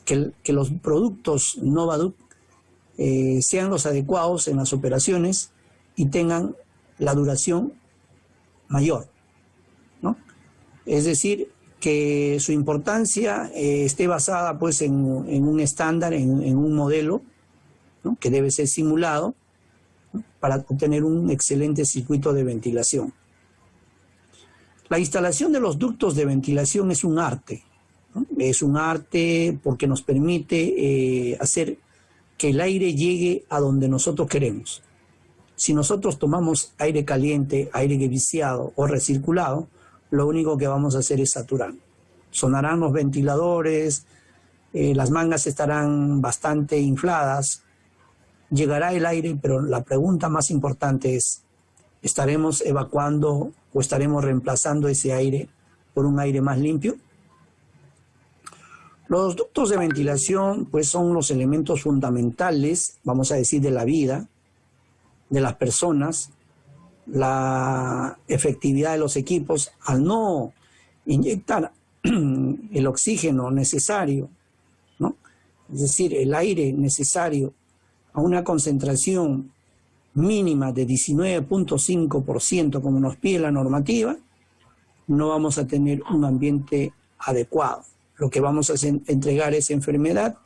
que los productos Novaduct sean los adecuados en las operaciones y tengan la duración mayor, ¿no? Es decir, que su importancia esté basada pues en un estándar, en un modelo, ¿no? Que debe ser simulado, ¿no? Para obtener un excelente circuito de ventilación. La instalación de los ductos de ventilación es un arte, ¿no? Es un arte porque nos permite hacer que el aire llegue a donde nosotros queremos. Si nosotros tomamos aire caliente, aire viciado o recirculado, lo único que vamos a hacer es saturar. Sonarán los ventiladores, las mangas estarán bastante infladas, llegará el aire, pero la pregunta más importante es, ¿estaremos evacuando o estaremos reemplazando ese aire por un aire más limpio? Los ductos de ventilación pues son los elementos fundamentales, vamos a decir, de la vida, de las personas, la efectividad de los equipos. Al no inyectar el oxígeno necesario, ¿no? Es decir, el aire necesario a una concentración mínima de 19.5% como nos pide la normativa, no vamos a tener un ambiente adecuado. Lo que vamos a entregar es enfermedad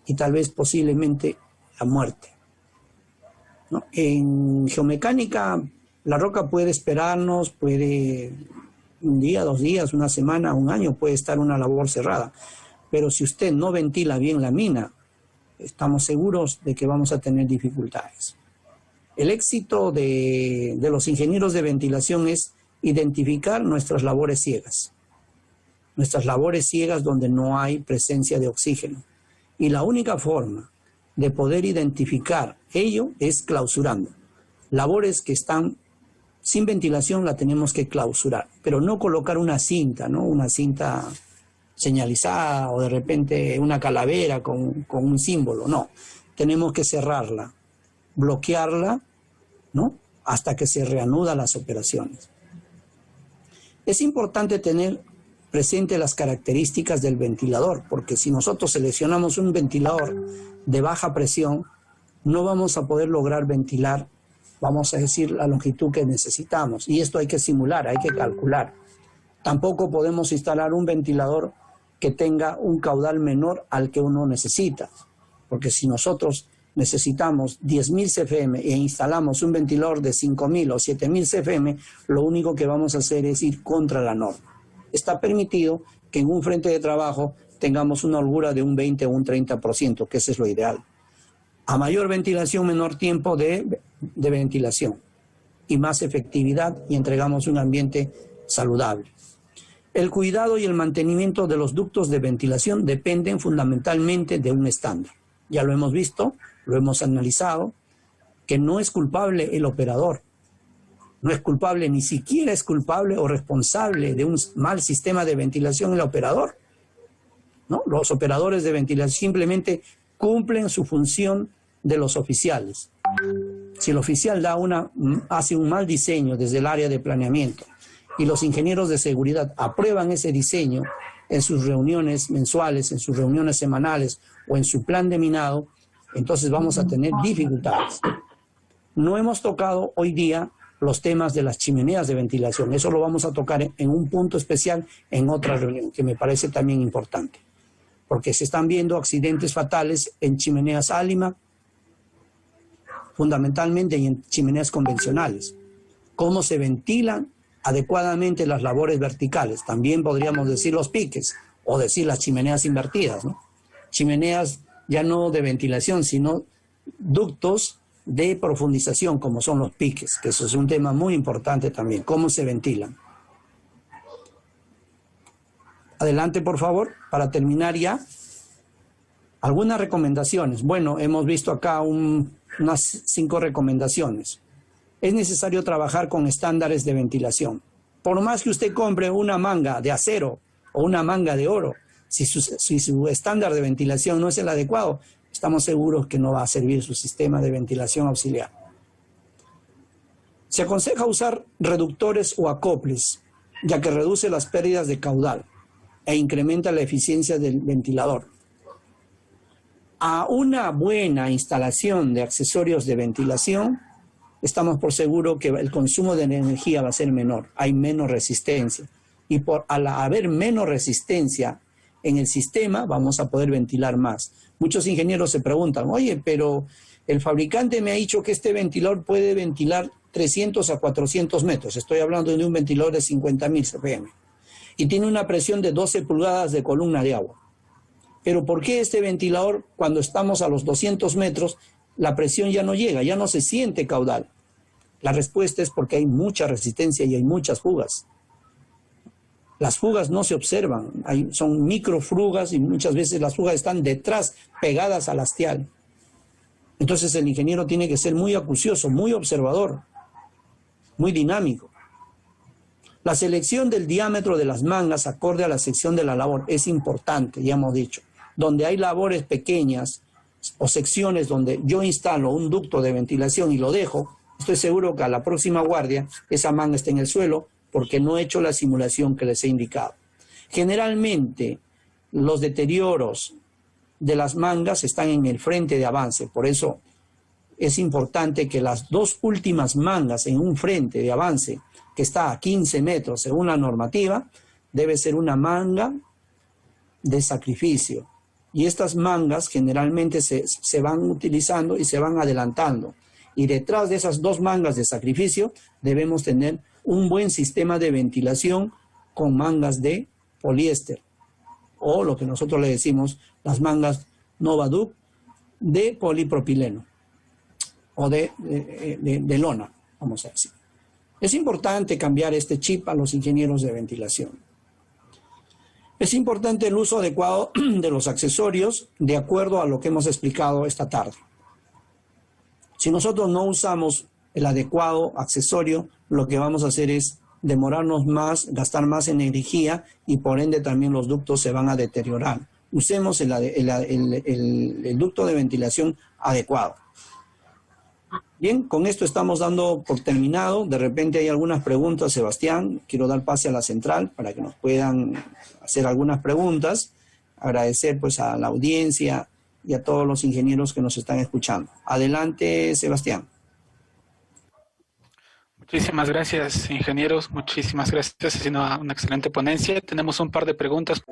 y tal vez posiblemente la muerte, ¿no? En geomecánica, la roca puede esperarnos, puede un día, 2 días, una semana, un año, puede estar una labor cerrada. Pero si usted no ventila bien la mina, estamos seguros de que vamos a tener dificultades. El éxito de los ingenieros de ventilación es identificar nuestras labores ciegas. Nuestras labores ciegas donde no hay presencia de oxígeno. Y la única forma de poder identificar ello es clausurando. Labores que están sin ventilación la tenemos que clausurar, pero no colocar una cinta, ¿no? Una cinta señalizada o de repente una calavera con un símbolo, no. Tenemos que cerrarla, bloquearla, ¿no? Hasta que se reanudan las operaciones. Es importante tener presente las características del ventilador, porque si nosotros seleccionamos un ventilador de baja presión, no vamos a poder lograr ventilar, vamos a decir, la longitud que necesitamos. Y esto hay que simular, hay que calcular. Tampoco podemos instalar un ventilador que tenga un caudal menor al que uno necesita, porque si nosotros necesitamos 10.000 CFM e instalamos un ventilador de 5.000 o 7.000 CFM, lo único que vamos a hacer es ir contra la norma. Está permitido que en un frente de trabajo tengamos una holgura de un 20 o un 30%, que ese es lo ideal. A mayor ventilación, menor tiempo de ventilación y más efectividad, y entregamos un ambiente saludable. El cuidado y el mantenimiento de los ductos de ventilación dependen fundamentalmente de un estándar. Ya lo hemos visto, lo hemos analizado, que no es culpable el operador. No es culpable, ni siquiera es culpable o responsable de un mal sistema de ventilación el operador, ¿no? Los operadores de ventilación simplemente cumplen su función de los oficiales. Si el oficial hace un mal diseño desde el área de planeamiento y los ingenieros de seguridad aprueban ese diseño en sus reuniones mensuales, en sus reuniones semanales o en su plan de minado, entonces vamos a tener dificultades. No hemos tocado hoy día los temas de las chimeneas de ventilación. Eso lo vamos a tocar en un punto especial en otra reunión, que me parece también importante, porque se están viendo accidentes fatales en chimeneas Alima, fundamentalmente, y en chimeneas convencionales. Cómo se ventilan adecuadamente las labores verticales. También podríamos decir los piques, o decir las chimeneas invertidas, ¿no? Chimeneas ya no de ventilación, sino ductos de profundización, como son los piques, que eso es un tema muy importante también, cómo se ventilan. Adelante, por favor, para terminar ya. Algunas recomendaciones. Bueno, hemos visto acá unas 5 recomendaciones. Es necesario trabajar con estándares de ventilación. Por más que usted compre una manga de acero o una manga de oro, si su estándar de ventilación no es el adecuado, estamos seguros que no va a servir su sistema de ventilación auxiliar. Se aconseja usar reductores o acoples, ya que reduce las pérdidas de caudal e incrementa la eficiencia del ventilador. A una buena instalación de accesorios de ventilación, estamos por seguro que el consumo de energía va a ser menor, hay menos resistencia. Y al haber menos resistencia en el sistema, vamos a poder ventilar más. Muchos ingenieros se preguntan, oye, pero el fabricante me ha dicho que este ventilador puede ventilar 300 a 400 metros. Estoy hablando de un ventilador de 50.000 CFM. Y tiene una presión de 12 pulgadas de columna de agua. Pero ¿por qué este ventilador, cuando estamos a los 200 metros, la presión ya no llega, ya no se siente caudal? La respuesta es porque hay mucha resistencia y hay muchas fugas. Las fugas no se observan, son microfrugas y muchas veces las fugas están detrás, pegadas al hastial. Entonces el ingeniero tiene que ser muy acucioso, muy observador, muy dinámico. La selección del diámetro de las mangas acorde a la sección de la labor es importante, ya hemos dicho. Donde hay labores pequeñas o secciones donde yo instalo un ducto de ventilación y lo dejo, estoy seguro que a la próxima guardia esa manga está en el suelo porque no he hecho la simulación que les he indicado. Generalmente los deterioros de las mangas están en el frente de avance, por eso es importante que las 2 últimas mangas en un frente de avance que está a 15 metros según la normativa, debe ser una manga de sacrificio. Y estas mangas generalmente se van utilizando y se van adelantando. Y detrás de esas 2 mangas de sacrificio debemos tener un buen sistema de ventilación con mangas de poliéster, o lo que nosotros le decimos las mangas Novaduct de polipropileno o de lona, vamos a decir. Es importante cambiar este chip a los ingenieros de ventilación. Es importante el uso adecuado de los accesorios de acuerdo a lo que hemos explicado esta tarde. Si nosotros no usamos el adecuado accesorio, lo que vamos a hacer es demorarnos más, gastar más energía y por ende también los ductos se van a deteriorar. Usemos el ducto de ventilación adecuado. Bien, con esto estamos dando por terminado. De repente hay algunas preguntas, Sebastián. Quiero dar pase a la central para que nos puedan hacer algunas preguntas. Agradecer pues a la audiencia y a todos los ingenieros que nos están escuchando. Adelante, Sebastián. Muchísimas gracias, ingenieros. Muchísimas gracias. Ha sido una excelente ponencia. Tenemos un par de preguntas.